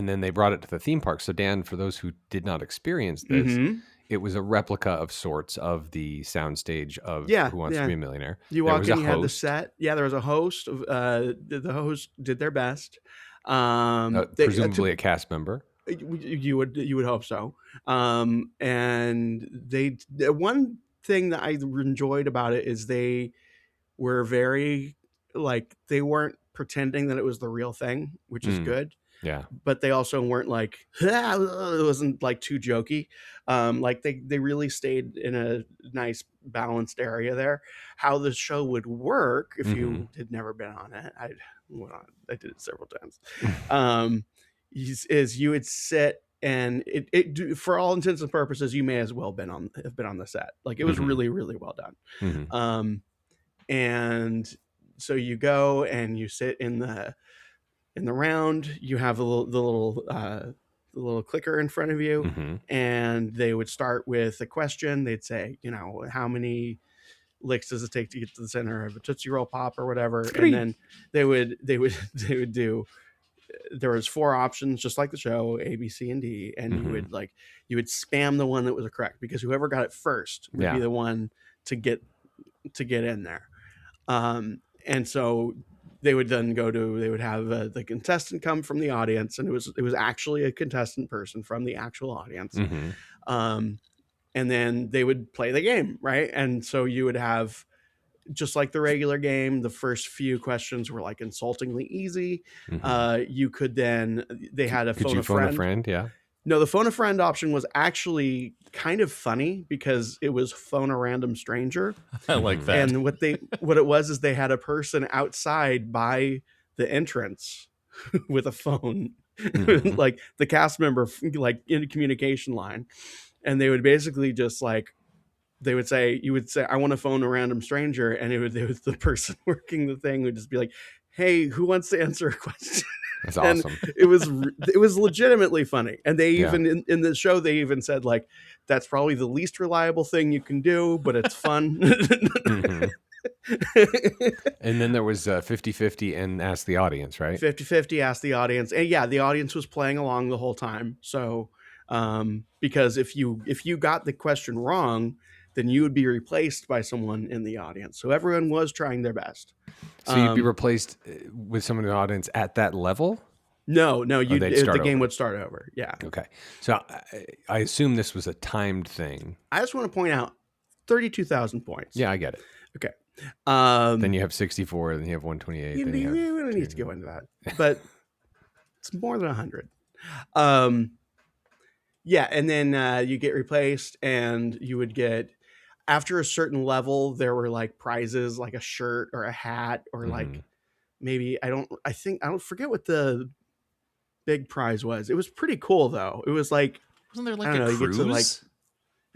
then they brought it to the theme park. So Dan, for those who did not experience this, it was a replica of sorts of the soundstage of Who Wants to Be a Millionaire. You walk in, you had the set. Yeah, there was a host. The host did their best. Presumably a cast member. You would hope so. And one thing that I enjoyed about it is they were very, they weren't pretending that it was the real thing, which is good. Yeah. But they also weren't like, it wasn't like too jokey. Like they really stayed in a nice balanced area there. How the show would work if you had never been on it, I did it several times. Is you would sit, and it for all intents and purposes, you may as well have been on the set. Like it was really, really well done. And so you go and you sit in the round. You have the little clicker in front of you, and they would start with a question. They'd say, how many licks does it take to get to the center of a Tootsie Roll Pop or whatever? 3. And then they would do. There was 4 options, just like the show, A, B, C, and D, and you would spam the one that was correct, because whoever got it first would be the one to get in there. And so they would then they would have the contestant come from the audience, and it was actually a contestant person from the actual audience. And then they would play the game, right? And so you would have, just like the regular game, the first few questions were like insultingly easy. You could then, they had a phone a friend. Yeah. No, the phone a friend option was actually kind of funny, because it was phone a random stranger. I like that. And what it was is they had a person outside by the entrance with a phone, like the cast member, like in a communication line. And they would basically just like, you would say, I want to phone a random stranger. And the person working the thing would just be like, hey, who wants to answer a question? That's awesome. And it was legitimately funny. And they even in the show, they even said, like, that's probably the least reliable thing you can do, but it's fun. And then there was 50-50 and Ask the Audience, right? 50-50 Ask the Audience. And yeah, the audience was playing along the whole time. So because if you got the question wrong, then you would be replaced by someone in the audience. So everyone was trying their best. So you'd be replaced with someone in the audience at that level? No, the game would start over. Yeah. Okay. So I assume this was a timed thing. I just want to point out 32,000 points. Yeah, I get it. Okay. Then you have 64, then you have 128. We don't need to go into that, but it's more than 100. Yeah, and then you get replaced, and you would get, after a certain level, there were like prizes, like a shirt or a hat, or like maybe I don't forget what the big prize was. It was pretty cool though. It was like, wasn't there like a cruise?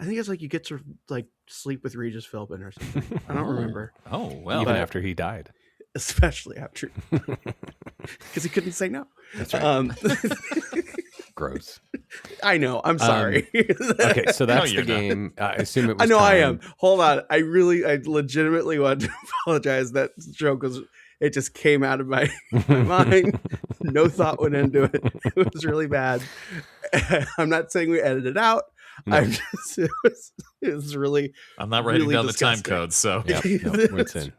I think it's like you get to like sleep with Regis Philbin or something. I don't remember. Oh well, even after he died, especially after, because he couldn't say no. That's right. Gross. I know. I'm sorry. Okay, so that's the game. I assume it was. I know. timed. I am. Hold on. I legitimately want to apologize. That joke it just came out of my mind. No thought went into it. It was really bad. I'm not saying we edited it out. No. It was really. I'm not writing really down disgusting. the time code, so it's in.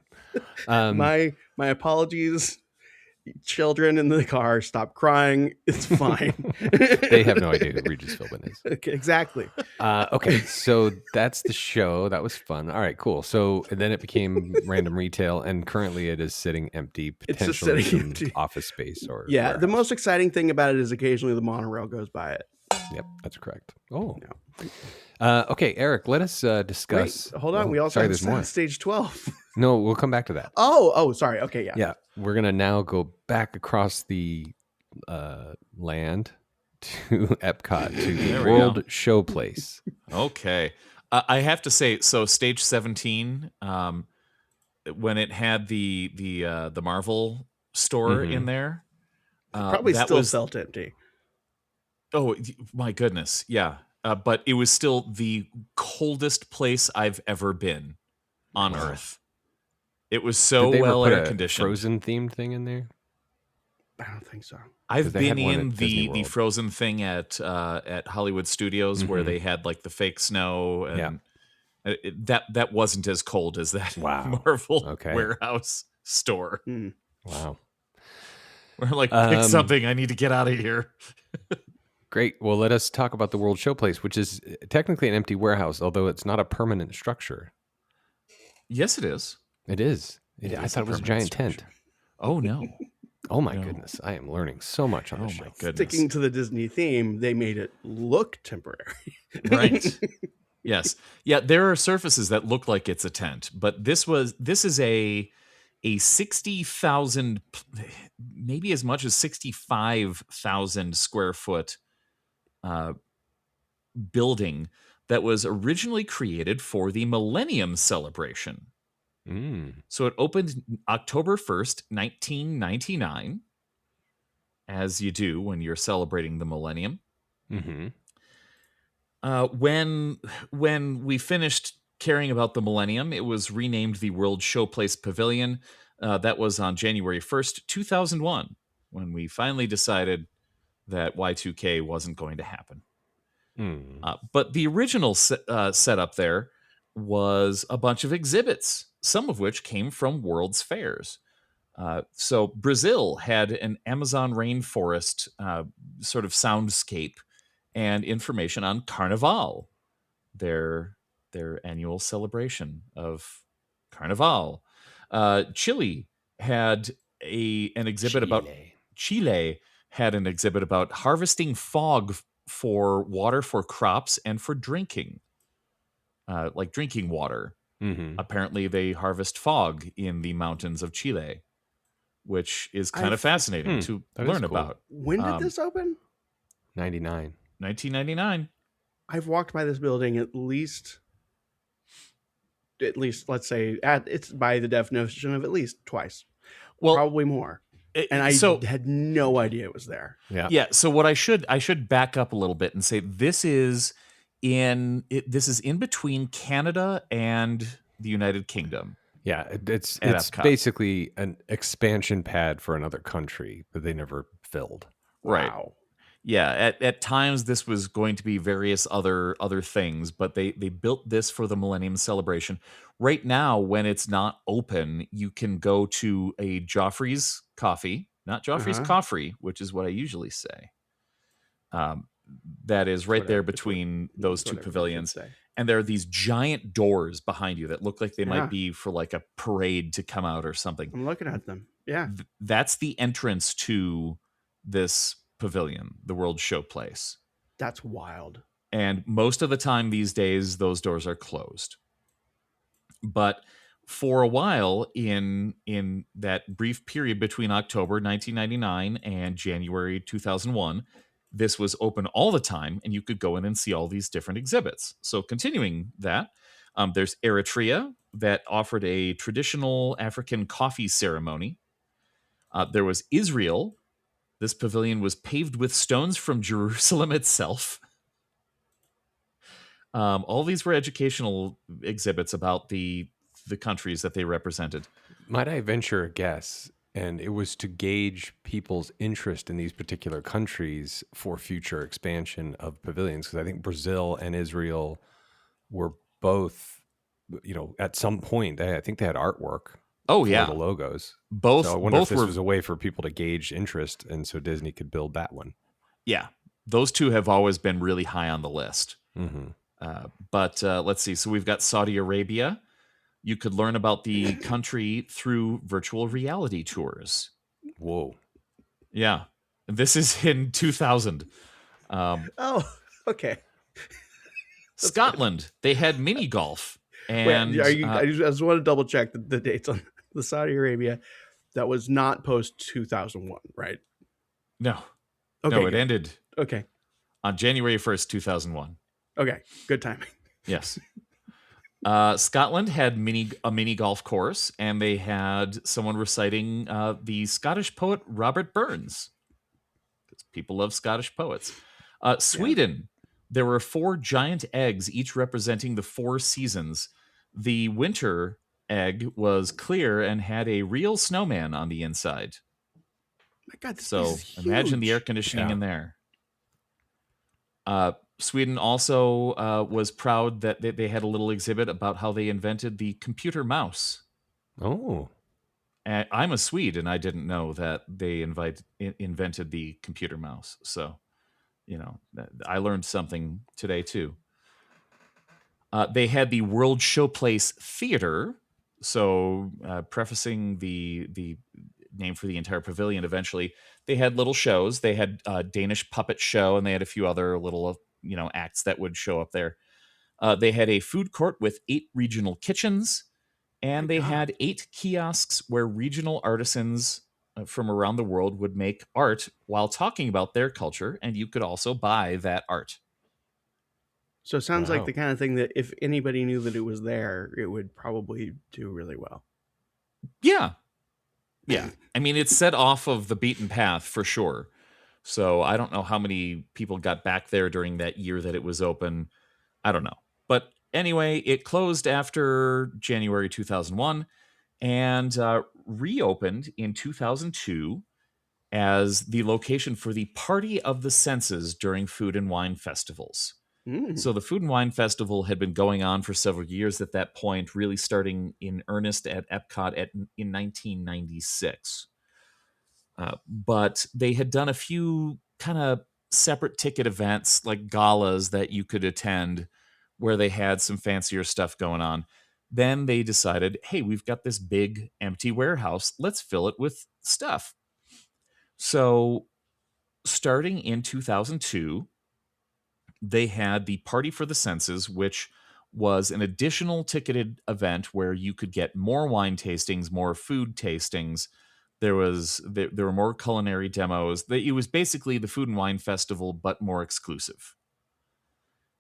My apologies. Children in the car, stop crying. It's fine. They have no idea who Regis Philbin is. Okay, exactly. Okay, so that's the show. That was fun. All right, cool. So then it became Random Retail, and currently it is sitting empty, potentially sitting empty. Office space or warehouse. The most exciting thing about it is occasionally the monorail goes by it. Yep, that's correct. Oh, okay, Eric, let us discuss. Wait, hold on, we also have stage 12. No, we'll come back to that. Oh, sorry. Okay, yeah. We're gonna now go back across the land to Epcot, to the World Showplace. Okay, I have to say, so stage 17, when it had the Marvel store in there, probably still felt empty. Oh my goodness, yeah. But it was still the coldest place I've ever been on Earth. It was so well air conditioned. Frozen themed thing in there? I don't think so. I've been in the Frozen thing at Hollywood Studios where they had like the fake snow, and that wasn't as cold as that Marvel warehouse store. Wow. We're like, pick something. I need to get out of here. Great. Well, let us talk about the World Showplace, which is technically an empty warehouse, although it's not a permanent structure. Yes, it is. It is. I thought it was a giant tent. Oh, no. Oh my goodness, I am learning so much on the show. My goodness. Sticking to the Disney theme, they made it look temporary. Right. Yes. Yeah, there are surfaces that look like it's a tent, but this is a 60,000, maybe as much as 65,000 square foot building that was originally created for the Millennium Celebration. So it opened October 1st, 1999, as you do when you're celebrating the Millennium. Mm-hmm. When we finished caring about the Millennium, it was renamed the World Showplace Pavilion. That was on January 1st, 2001, when we finally decided that Y2K wasn't going to happen. But the original setup there was a bunch of exhibits, some of which came from World's Fairs. So Brazil had an Amazon rainforest sort of soundscape and information on Carnaval, their annual celebration of Carnaval. Chile had an exhibit about Chile had an exhibit about harvesting fog for water for crops and for drinking, like drinking water. Apparently, they harvest fog in the mountains of Chile, which is kind of fascinating to learn about. When did this open? 1999. I've walked by this building at least let's say it's by the definition of at least twice. Well, probably more. And I had no idea it was there. Yeah. So what I should back up a little bit and say this is in between Canada and the United Kingdom. Yeah, it's Epcot. Basically an expansion pad for another country that they never filled. Right. Wow. Yeah, at times this was going to be various other things, but they built this for the Millennium Celebration. Right now, when it's not open, you can go to a Joffrey's Coffee, not Joffrey's Coffee, which is what I usually say. That is right there between those two pavilions. And there are these giant doors behind you that look like they might be for like a parade to come out or something. I'm looking at them. Yeah. That's the entrance to this pavilion, the World Showplace. That's wild. And most of the time these days, those doors are closed. But for a while, in that brief period between October 1999 and January 2001, this was open all the time, and you could go in and see all these different exhibits. So continuing that, there's Eritrea that offered a traditional African coffee ceremony. There was Israel. This pavilion was paved with stones from Jerusalem itself. All these were educational exhibits about the countries that they represented. Might I venture a guess? And it was to gauge people's interest in these particular countries for future expansion of pavilions. Because I think Brazil and Israel were both, at some point, I think they had artwork. Oh, yeah. The logos. Both. So I wonder both if this was a way for people to gauge interest, and so Disney could build that one. Yeah. Those two have always been really high on the list. But let's see. So we've got Saudi Arabia. You could learn about the country through virtual reality tours. Whoa. Yeah. This is in 2000. Okay. Scotland. They had mini golf. And wait, I just want to double check the dates on the Saudi Arabia. That was not post 2001, right? No. Okay, no, it ended. Okay. On January 1st, 2001. Okay. Good timing. Yes. Scotland had a mini golf course, and they had someone reciting the Scottish poet Robert Burns. Because people love Scottish poets. Sweden, there were 4 giant eggs, each representing the 4 seasons. The winter egg was clear and had a real snowman on the inside. My God, this so is imagine the huge. air conditioning in there. Sweden also was proud that they had a little exhibit about how they invented the computer mouse. Oh. I'm a Swede, and I didn't know that they invented the computer mouse. So, I learned something today, too. They had the World Showplace Theater. So, prefacing the name for the entire pavilion eventually. They had little shows. They had a Danish puppet show, and they had a few other little, acts that would show up there. They had a food court with 8 regional kitchens, and they had 8 kiosks where regional artisans from around the world would make art while talking about their culture, and you could also buy that art. So it sounds like the kind of thing that if anybody knew that it was there, it would probably do really well. Yeah. Yeah. I mean, it's set off of the beaten path for sure. So I don't know how many people got back there during that year that it was open. I don't know. But anyway, it closed after January 2001 and reopened in 2002 as the location for the Party of the Senses during food and wine festivals. So the Food and Wine Festival had been going on for several years at that point, really starting in earnest at Epcot in 1996. But they had done a few kind of separate ticket events, like galas that you could attend, where they had some fancier stuff going on. Then they decided, hey, we've got this big empty warehouse. Let's fill it with stuff. So starting in 2002, they had the Party for the Senses, which was an additional ticketed event where you could get more wine tastings, more food tastings. There were more culinary demos. It was basically the Food and Wine Festival, but more exclusive.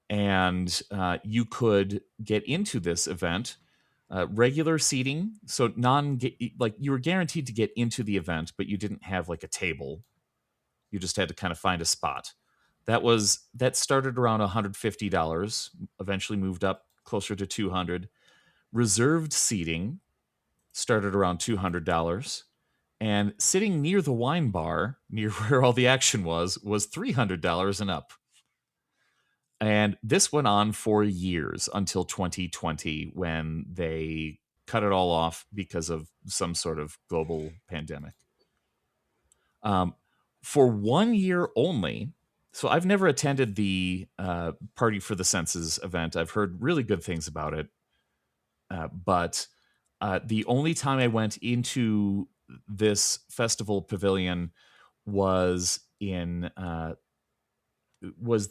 And you could get into this event, regular seating. So you were guaranteed to get into the event, but you didn't have like a table. You just had to kind of find a spot. That started around $150, eventually moved up closer to $200. Reserved seating started around $200. And sitting near the wine bar, near where all the action was $300 and up. And this went on for years until 2020 when they cut it all off because of some sort of global pandemic. For 1 year only, so I've never attended the Party for the Senses event. I've heard really good things about it. But the only time I went into this festival pavilion was the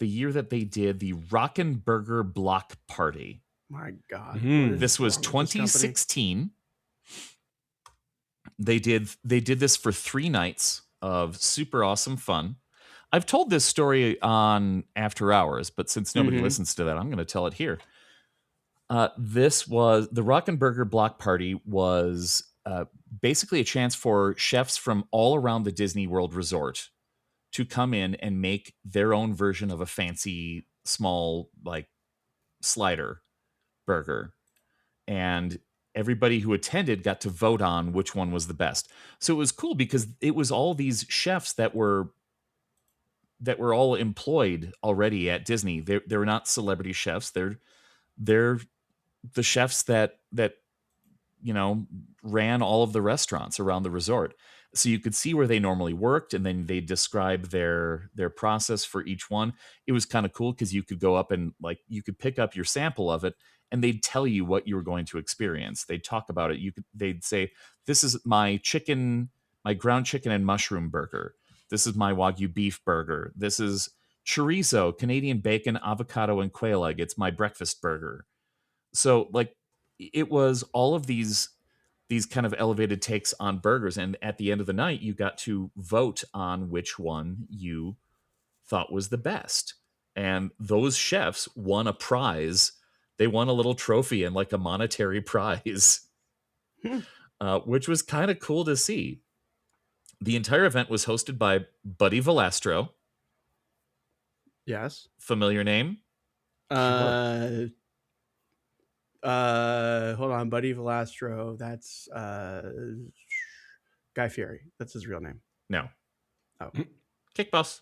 year that they did the Rockin' Burger Block Party. My God. This was 2016. They did this for 3 nights of super awesome fun. I've told this story on After Hours, but since nobody listens to that, I'm going to tell it here. This was the Rockin' Burger Block Party was basically a chance for chefs from all around the Disney World Resort to come in and make their own version of a fancy small like slider burger. And everybody who attended got to vote on which one was the best. So it was cool because it was all these chefs that were all employed already at Disney. They were not celebrity chefs. They're the chefs that ran all of the restaurants around the resort. So you could see where they normally worked, and then they describe their process for each one. It was kind of cool because you could go up and you could pick up your sample of it, and they'd tell you what you were going to experience. They'd talk about it. They'd say, "This is my ground chicken and mushroom burger. This is my Wagyu beef burger. This is chorizo, Canadian bacon, avocado, and quail egg. It's my breakfast burger." So it was all of these kind of elevated takes on burgers. And at the end of the night, you got to vote on which one you thought was the best. And those chefs won a prize. They won a little trophy and a monetary prize, which was kind of cool to see. The entire event was hosted by Buddy Valastro. Yes. Familiar name? Hold on, Buddy Valastro. That's Guy Fieri. That's his real name. No. Oh. Kick Boss.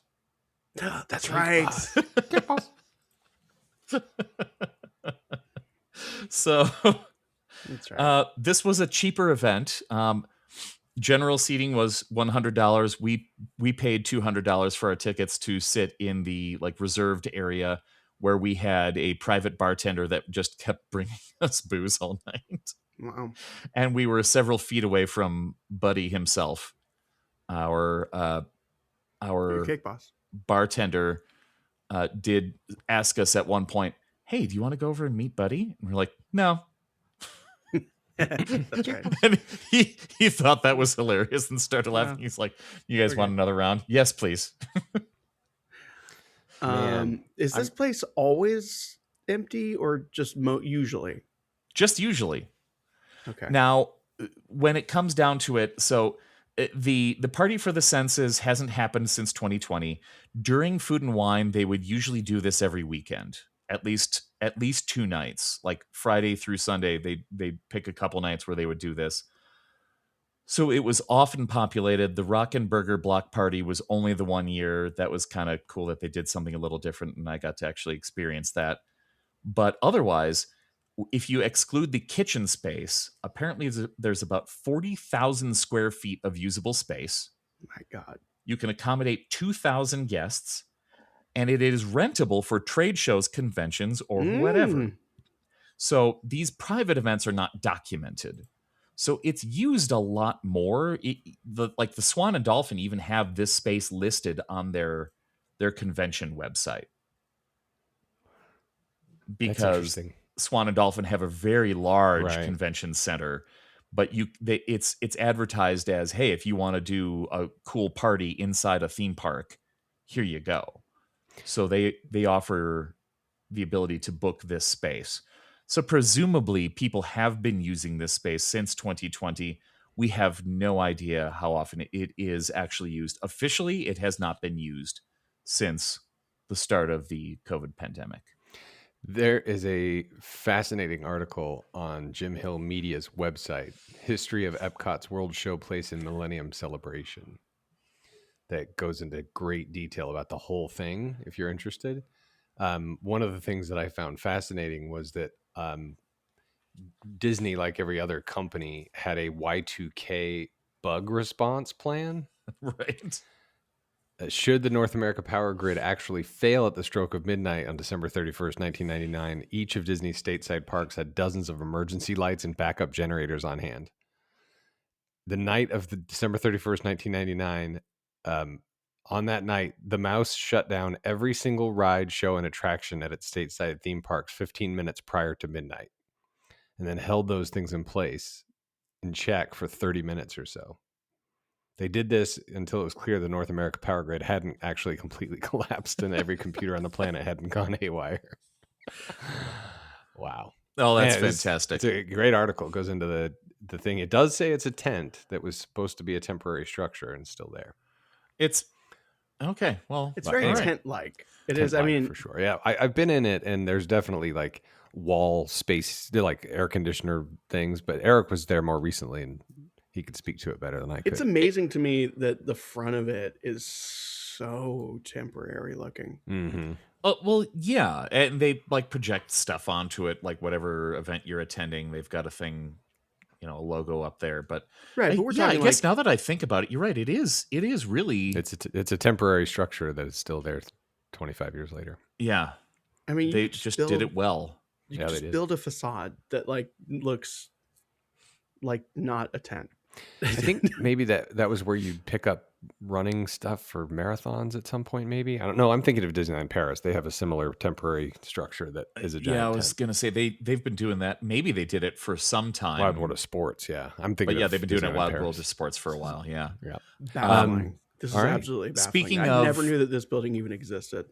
That's right. Kick Boss. So that's right. This was a cheaper event. General seating was $100. We paid $200 for our tickets to sit in the reserved area where we had a private bartender that just kept bringing us booze all night. Wow. And we were several feet away from Buddy himself, our Your cake boss. bartender. Did ask us at one point, "Hey, do you want to go over and meet Buddy?" And we're like, "No." That's right. And he thought that was hilarious and started laughing. Yeah. He's like, "You guys want another round?" "Yes, please." Is this place always empty or just usually? Just usually. Okay. Now, when it comes down to it, so the party for the senses hasn't happened since 2020. During Food and Wine, they would usually do this every weekend, at least 2 nights, like Friday through Sunday. They pick a couple nights where they would do this. So it was often populated. The Rock and Burger Block Party was only the 1 year. That was kind of cool that they did something a little different, and I got to actually experience that. But otherwise, if you exclude the kitchen space, apparently there's about 40,000 square feet of usable space. My God. You can accommodate 2,000 guests, and it is rentable for trade shows, conventions, or whatever. So these private events are not documented. So it's used a lot more. Like the Swan and Dolphin even have this space listed on their convention website. Because Swan and Dolphin have a very large convention center, but it's advertised as, hey, if you want to do a cool party inside a theme park, here you go. So they offer the ability to book this space. So presumably people have been using this space since 2020. We have no idea how often it is actually used. Officially, it has not been used since the start of the COVID pandemic. There is a fascinating article on Jim Hill Media's website, History of Epcot's World Showplace and Millennium Celebration, that goes into great detail about the whole thing, if you're interested. One of the things that I found fascinating was that Disney, like every other company, had a Y2K bug response plan. Right. Should the North America power grid actually fail at the stroke of midnight on December 31st, 1999, each of Disney's stateside parks had dozens of emergency lights and backup generators on hand. The night of the December 31st, 1999, on that night, the Mouse shut down every single ride, show, and attraction at its stateside theme parks 15 minutes prior to midnight, and then held those things in place in check for 30 minutes or so. They did this until it was clear the North America power grid hadn't actually completely collapsed and every computer on the planet hadn't gone haywire. Wow. Oh, that's fantastic. It's a great article. It goes into the thing. It does say it's a tent that was supposed to be a temporary structure and still there. It's okay. Well, it's very tent-like. It is. I mean, for sure. Yeah, I've been in it, and there's definitely like wall space, like air conditioner things. But Eric was there more recently, and he could speak to it better than I could. It's amazing to me that the front of it is so temporary looking. Mm-hmm. Well, yeah, and they like project stuff onto it, like whatever event you're attending, they've got a thing, a logo up there. But right, but we're talking. I guess now that I think about it, you're right. It is really. It's a temporary structure that is still there 25 years later. Yeah, I mean, they just did it well. You just build a facade that like looks like not a tent. I think maybe that was where you'd pick up running stuff for marathons at some point, maybe. I don't know. I'm thinking of Disneyland Paris. They have a similar temporary structure that is a giant I was going to say they've been doing that. Maybe they did it for some time. Wild World of Sports, yeah. I'm thinking they've been doing it Wild Paris. World of Sports for a while, yeah. Yeah. Baffling. This is absolutely baffling. Speaking I never knew that this building even existed.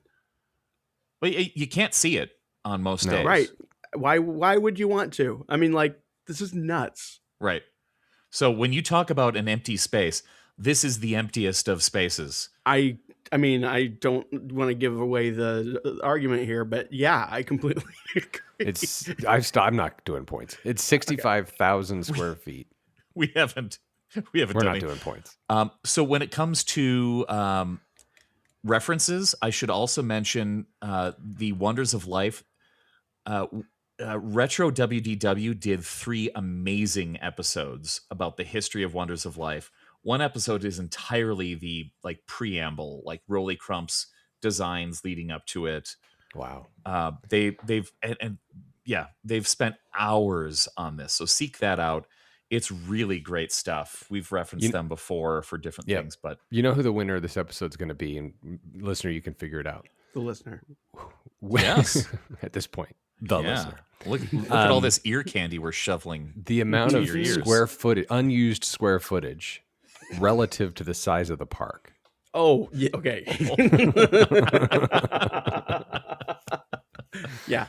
Well, you can't see it on most days. Right. Why would you want to? I mean, like, this is nuts. Right. So when you talk about an empty space, this is the emptiest of spaces. I mean, I don't want to give away the argument here, but yeah, I completely agree. I'm not doing points. It's 65,000 square feet. We haven't. We're not doing points. So when it comes to references, I should also mention the Wonders of Life. Retro WDW did 3 amazing episodes about the history of Wonders of Life. One episode is entirely the preamble, like Rolly Crump's designs leading up to it. Wow. They've and yeah, they've spent hours on this. So seek that out. It's really great stuff. We've referenced them before for different things, but you know who the winner of this episode is going to be, and listener, you can figure it out. The listener. Yes. At this point, the listener. Look at all this ear candy we're shoveling. The amount of your ears. unused square footage relative to the size of the park. Oh, yeah, okay. Yeah.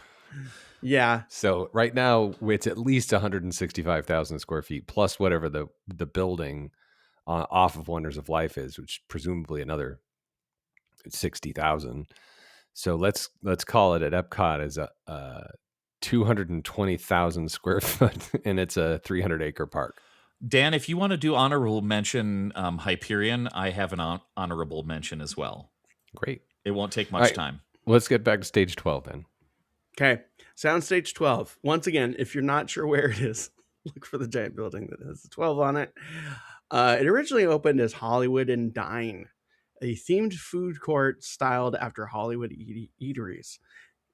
Yeah. So right now it's at least 165,000 square feet plus whatever the building off of Wonders of Life is, which presumably another 60,000. So let's call it at Epcot as a 220,000 square foot, and it's a 300-acre park. Dan, if you want to do honorable mention Hyperion, I have an honorable mention as well. Great. It won't take much time. Let's get back to stage 12 then. Okay. Soundstage 12. Once again, if you're not sure where it is, look for the giant building that has the 12 on it. It originally opened as Hollywood and Dine, a themed food court styled after Hollywood eateries.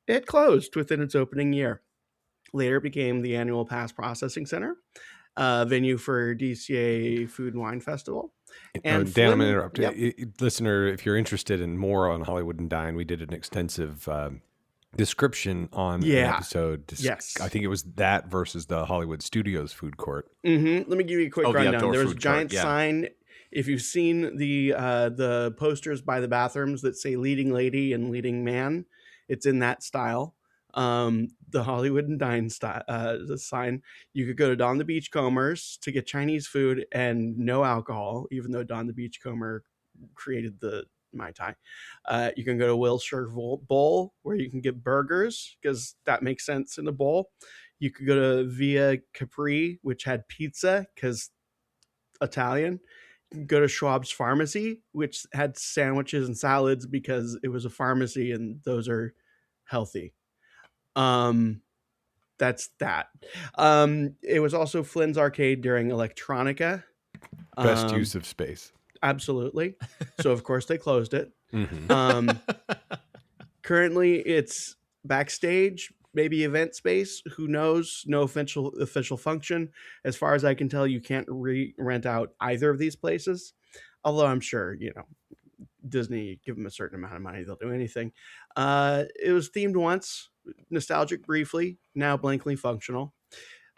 It closed within its opening year. Later became the annual pass processing center, venue for DCA Food and Wine Festival. And Dan, I'm going to interrupt. Yep. Listener, if you're interested in more on Hollywood and Dine, we did an extensive description on the episode. Yes. I think it was that versus the Hollywood Studios food court. Mm-hmm. Let me give you a quick rundown. There was a giant sign. If you've seen the posters by the bathrooms that say leading lady and leading man, it's in that style. The Hollywood and Dine style, the sign. You could go to Don the Beachcombers to get Chinese food and no alcohol, even though Don the Beachcomber created the Mai Tai. You can go to Wilshire Bowl where you can get burgers because that makes sense in a bowl. You could go to Via Capri, which had pizza because Italian. You can go to Schwab's Pharmacy, which had sandwiches and salads because it was a pharmacy and those are healthy. That's that. It was also Flynn's Arcade during Electronica. Best use of space. Absolutely. So of course they closed it. Mm-hmm. Currently it's backstage, maybe event space. Who knows? No official function. As far as I can tell, you can't rent out either of these places. Although I'm sure, Disney, give them a certain amount of money, they'll do anything. It was themed once, nostalgic briefly, now blankly functional.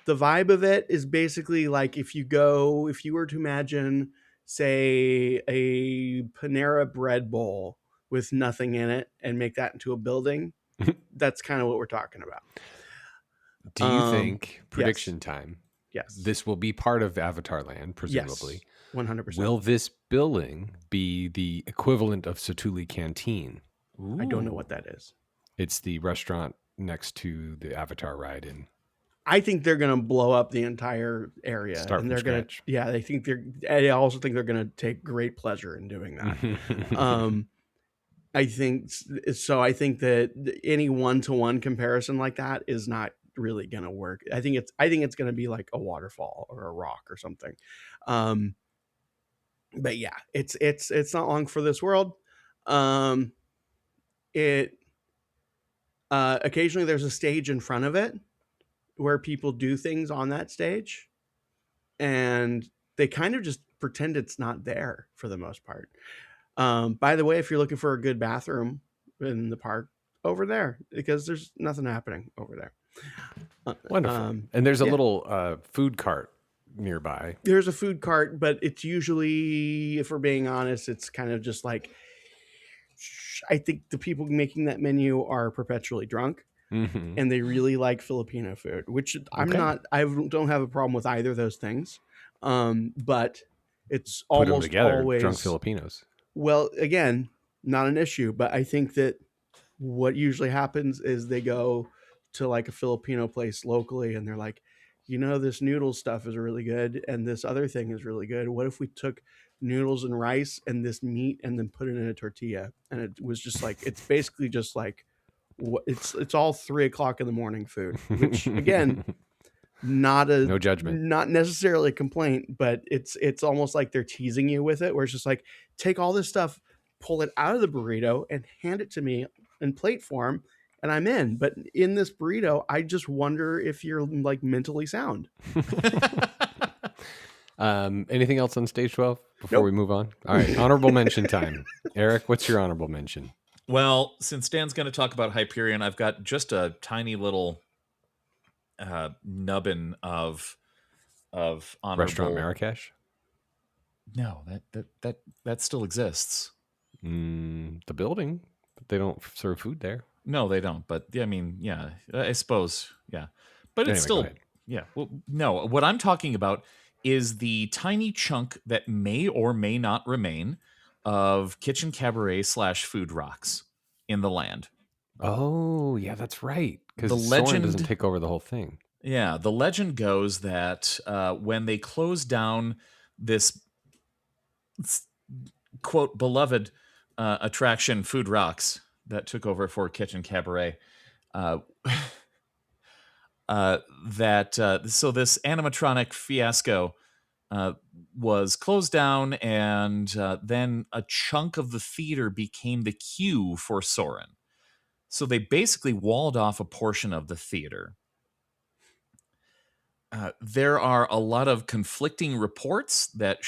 The vibe of it is basically like if you were to imagine, say, a Panera bread bowl with nothing in it and make that into a building, that's kind of what we're talking about. Do you think, prediction time, yes, this will be part of Avatar Land, presumably? Yes, 100%. Will this building be the equivalent of Satuli Canteen? Ooh. I don't know what that is. It's the restaurant next to the Avatar ride in. I think they're going to blow up the entire area. Start and from they're going to, I also think they're going to take great pleasure in doing that. I think that any one-to-one comparison like that is not really going to work. I think it's going to be like a waterfall or a rock or something. But yeah, it's not long for this world. Occasionally there's a stage in front of it where people do things on that stage and they kind of just pretend it's not there for the most part. By the way, if you're looking for a good bathroom in the park, over there, because there's nothing happening over there. Wonderful. And there's a little food cart nearby. There's a food cart, but it's usually, if we're being honest, it's kind of just like, I think the people making that menu are perpetually drunk. Mm-hmm. And they really like Filipino food, which I don't have a problem with either of those things. But it's almost together, always drunk Filipinos. Well, again, not an issue, but I think that what usually happens is they go to like a Filipino place locally and they're like, this noodle stuff is really good. And this other thing is really good. What if we took noodles and rice and this meat and then put it in a tortilla? And it was just like, it's basically just like, it's all 3:00 in the morning food, which again, no judgment, not necessarily a complaint, but it's almost like they're teasing you with it, where it's just like, take all this stuff, pull it out of the burrito and hand it to me in plate form, and I'm in. But in this burrito, I just wonder if you're like mentally sound. Anything else on stage 12 before we move on? All right, honorable mention time. Eric, what's your honorable mention? Well, since Dan's going to talk about Hyperion, I've got just a tiny little nubbin of honorable Restaurant Marrakesh. No, that still exists. The building, but they don't serve food there. No, they don't. But I mean, yeah, I suppose, yeah. But it's still, yeah. Well, no, what I'm talking about is the tiny chunk that may or may not remain of Kitchen Cabaret / Food Rocks in the land. Oh, yeah, that's right. Because the Soren legend doesn't take over the whole thing. Yeah, the legend goes that when they closed down this quote beloved attraction, Food Rocks, that took over for Kitchen Cabaret, so this animatronic fiasco was closed down, and then a chunk of the theater became the queue for Soren. So they basically walled off a portion of the theater. There are a lot of conflicting reports that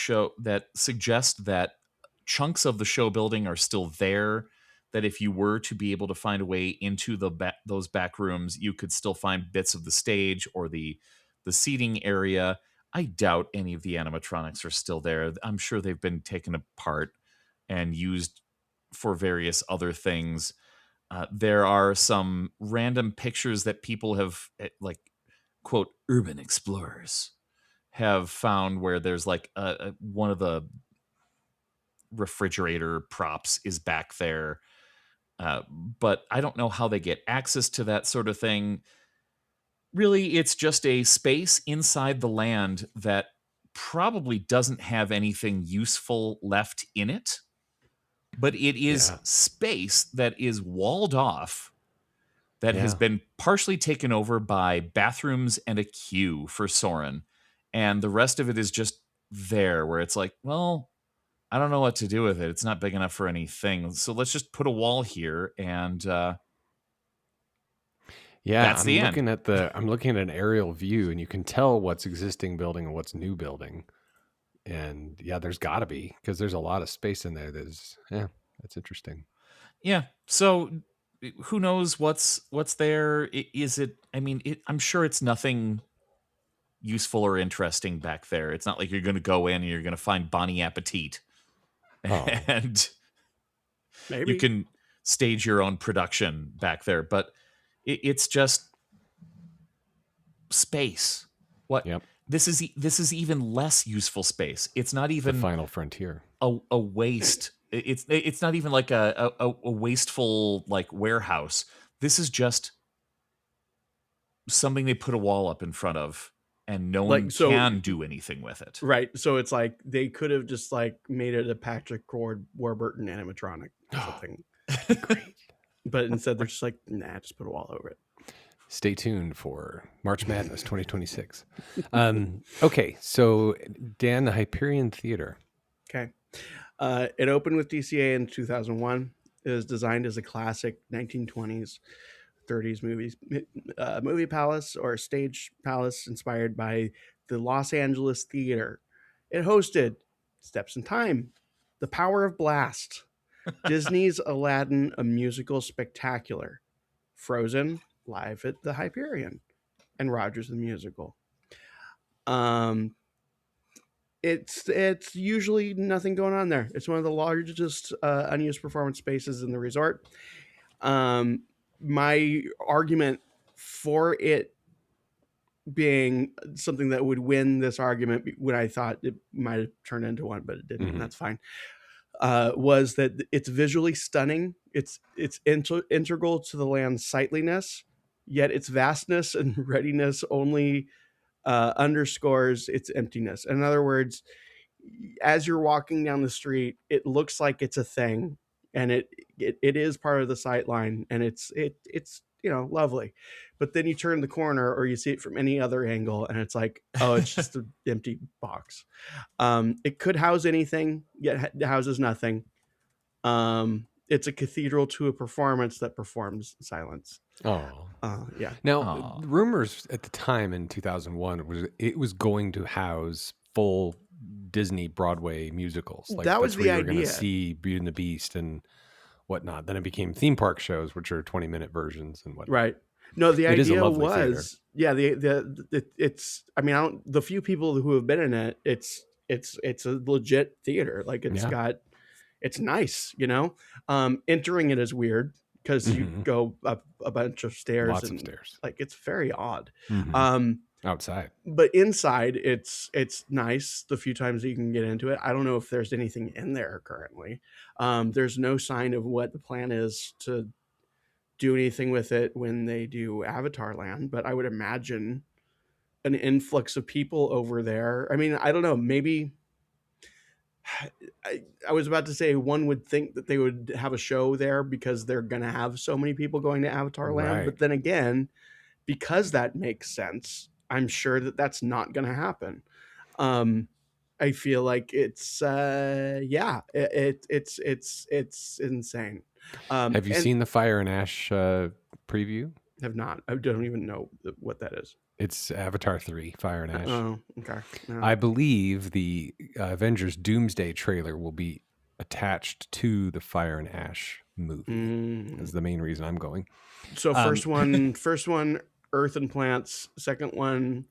suggest that chunks of the show building are still there, that if you were to be able to find a way into those back rooms, you could still find bits of the stage or the seating area. I doubt any of the animatronics are still there. I'm sure they've been taken apart and used for various other things. There are some random pictures that people have, like, quote, urban explorers have found where there's like one of the refrigerator props is back there. But I don't know how they get access to that sort of thing. Really, it's just a space inside the land that probably doesn't have anything useful left in it. But it is space that is walled off, that has been partially taken over by bathrooms and a queue for Soren. And the rest of it is just there, where it's like, well, I don't know what to do with it. It's not big enough for anything. So let's just put a wall here, and that's the end. I'm looking at an aerial view, and you can tell what's existing building and what's new building. And yeah, there's got to be, because there's a lot of space in there. That's interesting. Yeah. So who knows what's there? Is it? I mean, I'm sure it's nothing useful or interesting back there. It's not like you're going to go in and you're going to find Bonnie Appetit, and maybe you can stage your own production back there. But it's just space. What? Yep. This is even less useful space. It's not even the final frontier. A waste. It's not even like a wasteful like warehouse. This is just something they put a wall up in front of, and no one can do anything with it. Right. So it's like they could have just like made it a Patrick Warburton animatronic or something. Great. But instead they're just like, nah, just put a wall over it. Stay tuned for March Madness 2026. Okay, so Dan, the Hyperion Theater. Okay. It opened with DCA in 2001. It was designed as a classic 1920s, 30s movie palace or stage palace inspired by the Los Angeles Theater. It hosted Steps in Time, The Power of Blast, Disney's Aladdin, a musical spectacular, Frozen, live at the Hyperion, and Rogers the Musical. It's usually nothing going on there. It's one of the largest unused performance spaces in the resort. My argument for it being something that would win this argument, when I thought it might have turned into one, but it didn't, and that's fine, was that it's visually stunning. It's integral to the land's sightliness, yet its vastness and readiness only underscores its emptiness. In other words, as you're walking down the street, it looks like it's a thing, and it is part of the sight line, and it's lovely. But then you turn the corner or you see it from any other angle, and it's like, oh, it's just an empty box. It could house anything, yet it houses nothing. it's a cathedral to a performance that performs silence. Oh, yeah. Now, rumors at the time in 2001 was it was going to house full Disney Broadway musicals. Like That was that's where the you were going to idea. see Beauty and the Beast and whatnot. Then it became theme park shows, which are 20-minute versions and whatnot. Right. No, the It is a idea lovely theater. was, yeah, it's, I mean, the few people who have been in it, it's a legit theater. Like it's nice, you know. Entering it is weird because you go up a bunch of stairs. Lots of stairs. Like it's very odd. Outside. But inside it's nice the few times that you can get into it. I don't know if there's anything in there currently. There's no sign of what the plan is to do anything with it when they do Avatar Land, but I would imagine an influx of people over there. I mean, I don't know, maybe I was about to say one would think that they would have a show there because they're going to have so many people going to Avatar Land. Right. But then again, because that makes sense, I'm sure that that's not going to happen. I feel like it's it's insane. Have you seen the Fire and Ash preview? Have not. I don't even know what that is. It's Avatar 3, Fire and Ash. Oh, okay. No. I believe the Avengers Doomsday trailer will be attached to the Fire and Ash movie. That's the main reason I'm going. So first one, Earth and Plants. Second one,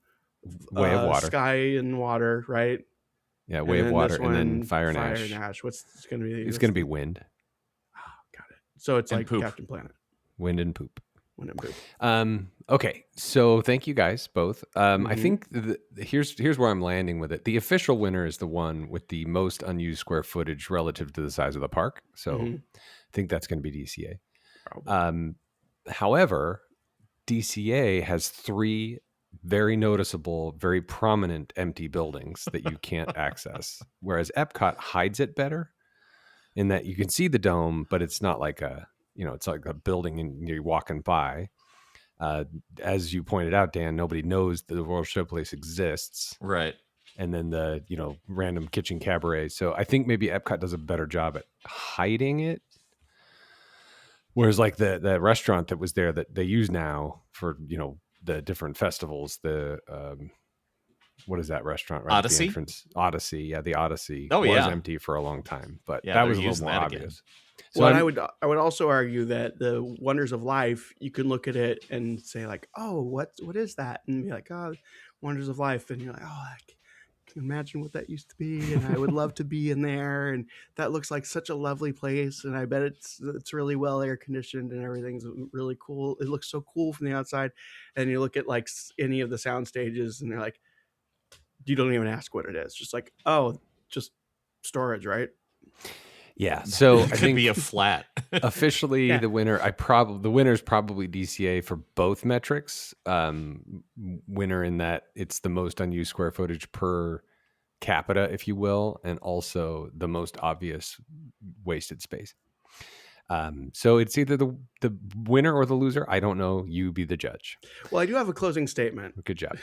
Way of Water. Sky and Water, right? Yeah, Way of Water, and then Fire and Ash. What's going to be? It's going to be Wind. Oh, got it. So it's like poop. Captain Planet. Wind and Poop. Wind and Poop. Okay, so thank you guys both. I think here's where I'm landing with it. The official winner is the one with the most unused square footage relative to the size of the park. So I think that's going to be DCA. However, DCA has 3 very noticeable, very prominent empty buildings that you can't access, whereas Epcot hides it better in that you can see the dome, but it's not like it's like a building and you're walking by. As you pointed out, Dan, nobody knows the World Showplace exists. Right. And then the, random kitchen cabaret. So I think maybe Epcot does a better job at hiding it. Whereas like the restaurant that was there that they use now for, the different festivals, what is that restaurant? Right? Odyssey? The entrance. Odyssey. Yeah. The Odyssey was empty for a long time, but that was a little more obvious. So I would also argue that the Wonders of Life, you can look at it and say like, oh, what is that? And be like, oh, Wonders of Life. And you're like, oh, I can imagine what that used to be. And I would love to be in there. And that looks like such a lovely place. And I bet it's really well air conditioned and everything's really cool. It looks so cool from the outside. And you look at like any of the sound stages and they're like, you don't even ask what it is. Just like, oh, just storage, right? Yeah, so I could think be a flat. Officially, the winner is probably DCA for both metrics. Winner in that it's the most unused square footage per capita, if you will, and also the most obvious wasted space. So it's either the winner or the loser. I don't know. You be the judge. Well, I do have a closing statement. Good job.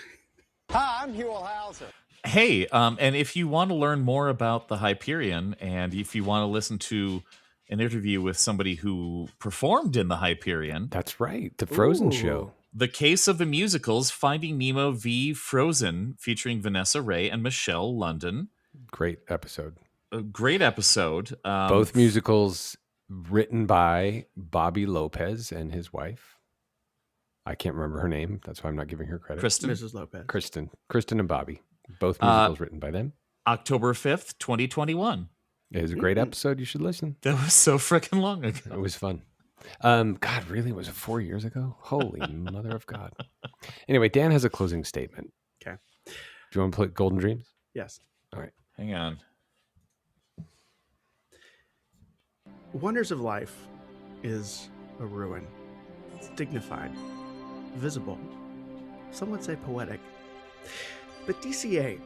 Hi, I'm Hugh Hauser. Hey, and if you want to learn more about the Hyperion, and if you want to listen to an interview with somebody who performed in the Hyperion. That's right. The Frozen show. The Case of the Musicals, Finding Nemo v. Frozen, featuring Vanessa Ray and Michelle London. Great episode. A great episode. Both musicals written by Bobby Lopez and his wife. I can't remember her name. That's why I'm not giving her credit. Kristen. Mrs. Lopez. Kristen and Bobby. Both musicals written by them. October 5th, 2021. It was a great episode. You should listen. That was so freaking long ago. It was fun. God, really? Was it 4 years ago? Holy mother of God. Anyway, Dan has a closing statement. Okay. Do you want to play Golden Dreams? Yes. All right. Hang on. Wonders of Life is a ruin. It's dignified, visible, some would say poetic. But DCA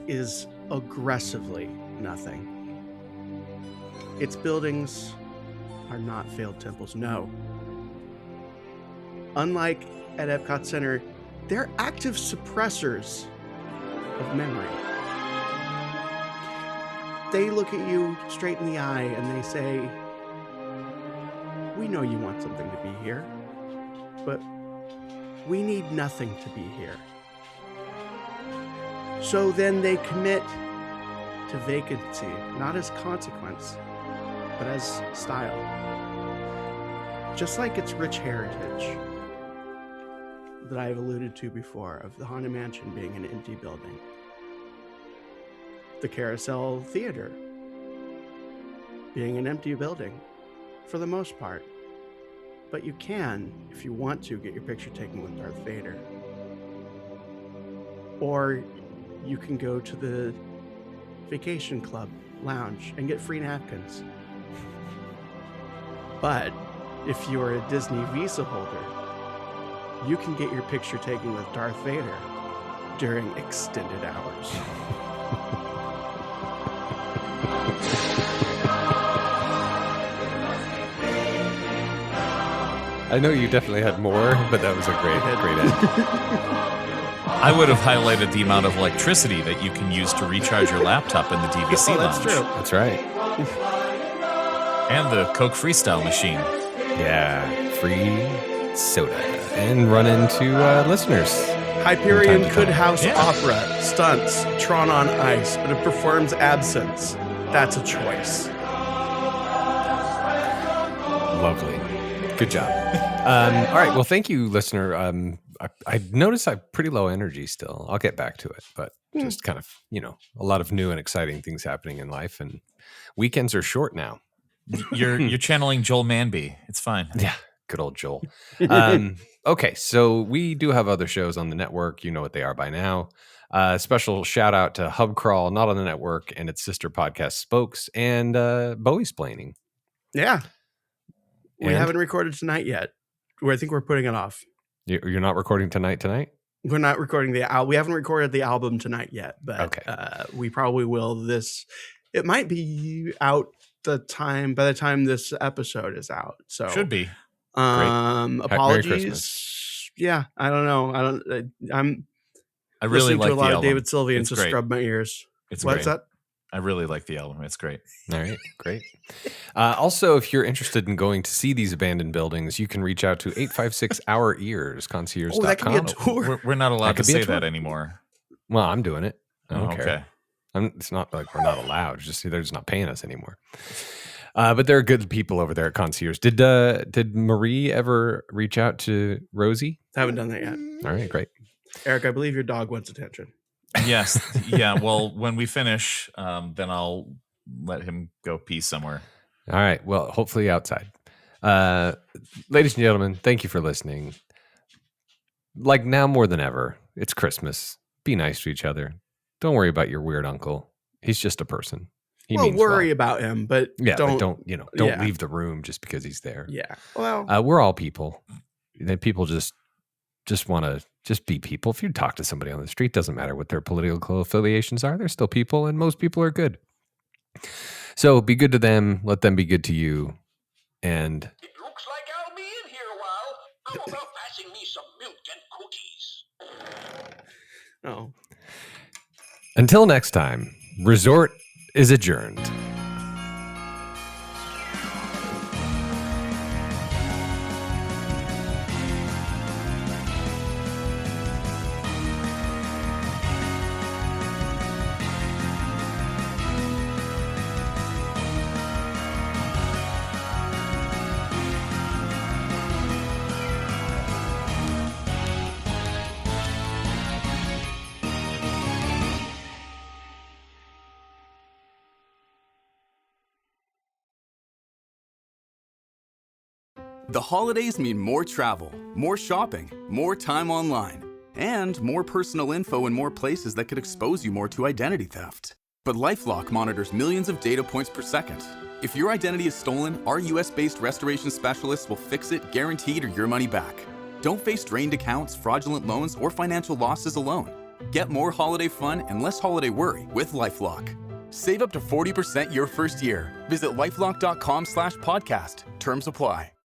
is aggressively nothing. Its buildings are not failed temples, no. Unlike at Epcot Center, they're active suppressors of memory. they look at you straight in the eye and they say, we know you want something to be here, but we need nothing to be here. So then they commit to vacancy, not as consequence, but as style. Just like its rich heritage that I've alluded to before of the Haunted Mansion being an empty building. The Carousel Theater being an empty building for the most part. But you can, if you want to, get your picture taken with Darth Vader. Or you can go to the Vacation Club lounge and get free napkins. But if you're a Disney Visa holder, you can get your picture taken with Darth Vader during extended hours. I know you definitely had more, but that was a great end. I would have highlighted the amount of electricity that you can use to recharge your laptop in the DVC that's lounge. true. That's right. And the Coke Freestyle machine. Yeah, free soda. And run into listeners. Hyperion could house opera, stunts, Tron on Ice, but it performs absence. That's a choice. Lovely. Good job. All right. Well, thank you, listener. I noticed I'm pretty low energy still. I'll get back to it, but just kind of, a lot of new and exciting things happening in life, and weekends are short now. You're channeling Joel Manby. It's fine. Yeah. Good old Joel. Okay. So we do have other shows on the network. You know what they are by now. Special shout out to Hub Crawl, not on the network, and its sister podcast Spokes, and Bowie-splaining. Yeah. We haven't recorded tonight yet. I think we're putting it off. You're not recording tonight? We're not recording the album. We haven't recorded the album tonight yet, but okay. We probably will. It might be out by the time this episode is out. So should be. Apologies. Yeah, I don't know. I really like to a lot of David Sylvian to scrub my ears. What's that? I really like the album. It's great. All right, great. Also, if you're interested in going to see these abandoned buildings, you can reach out to 856 Our Ears, concierge.com. Oh, that could be a tour. We're not allowed to say that anymore. Well, I'm doing it. I don't care. Okay. It's not like we're not allowed. It's just they're just not paying us anymore. But there are good people over there at concierge. Did Marie ever reach out to Rosie? I haven't done that yet. All right, great. Eric, I believe your dog wants attention. Yes. Yeah. Well, when we finish, then I'll let him go pee somewhere. All right. Well, hopefully outside. Ladies and gentlemen, thank you for listening. Like now more than ever, it's Christmas. Be nice to each other. Don't worry about your weird uncle. He's just a person. Worry about him, but don't leave the room just because he's there. Yeah. Well, we're all people. People just want to just be people. If you talk to somebody on the street, doesn't matter what their political affiliations are. They're still people, and most people are good. So be good to them. Let them be good to you. And it looks like I'll be in here a while. How about passing me some milk and cookies? Oh. Until next time, Resort is adjourned. The holidays mean more travel, more shopping, more time online, and more personal info in more places that could expose you more to identity theft. But LifeLock monitors millions of data points per second. If your identity is stolen, our US-based restoration specialists will fix it guaranteed or your money back. Don't face drained accounts, fraudulent loans, or financial losses alone. Get more holiday fun and less holiday worry with LifeLock. Save up to 40% your first year. Visit LifeLock.com/podcast. Terms apply.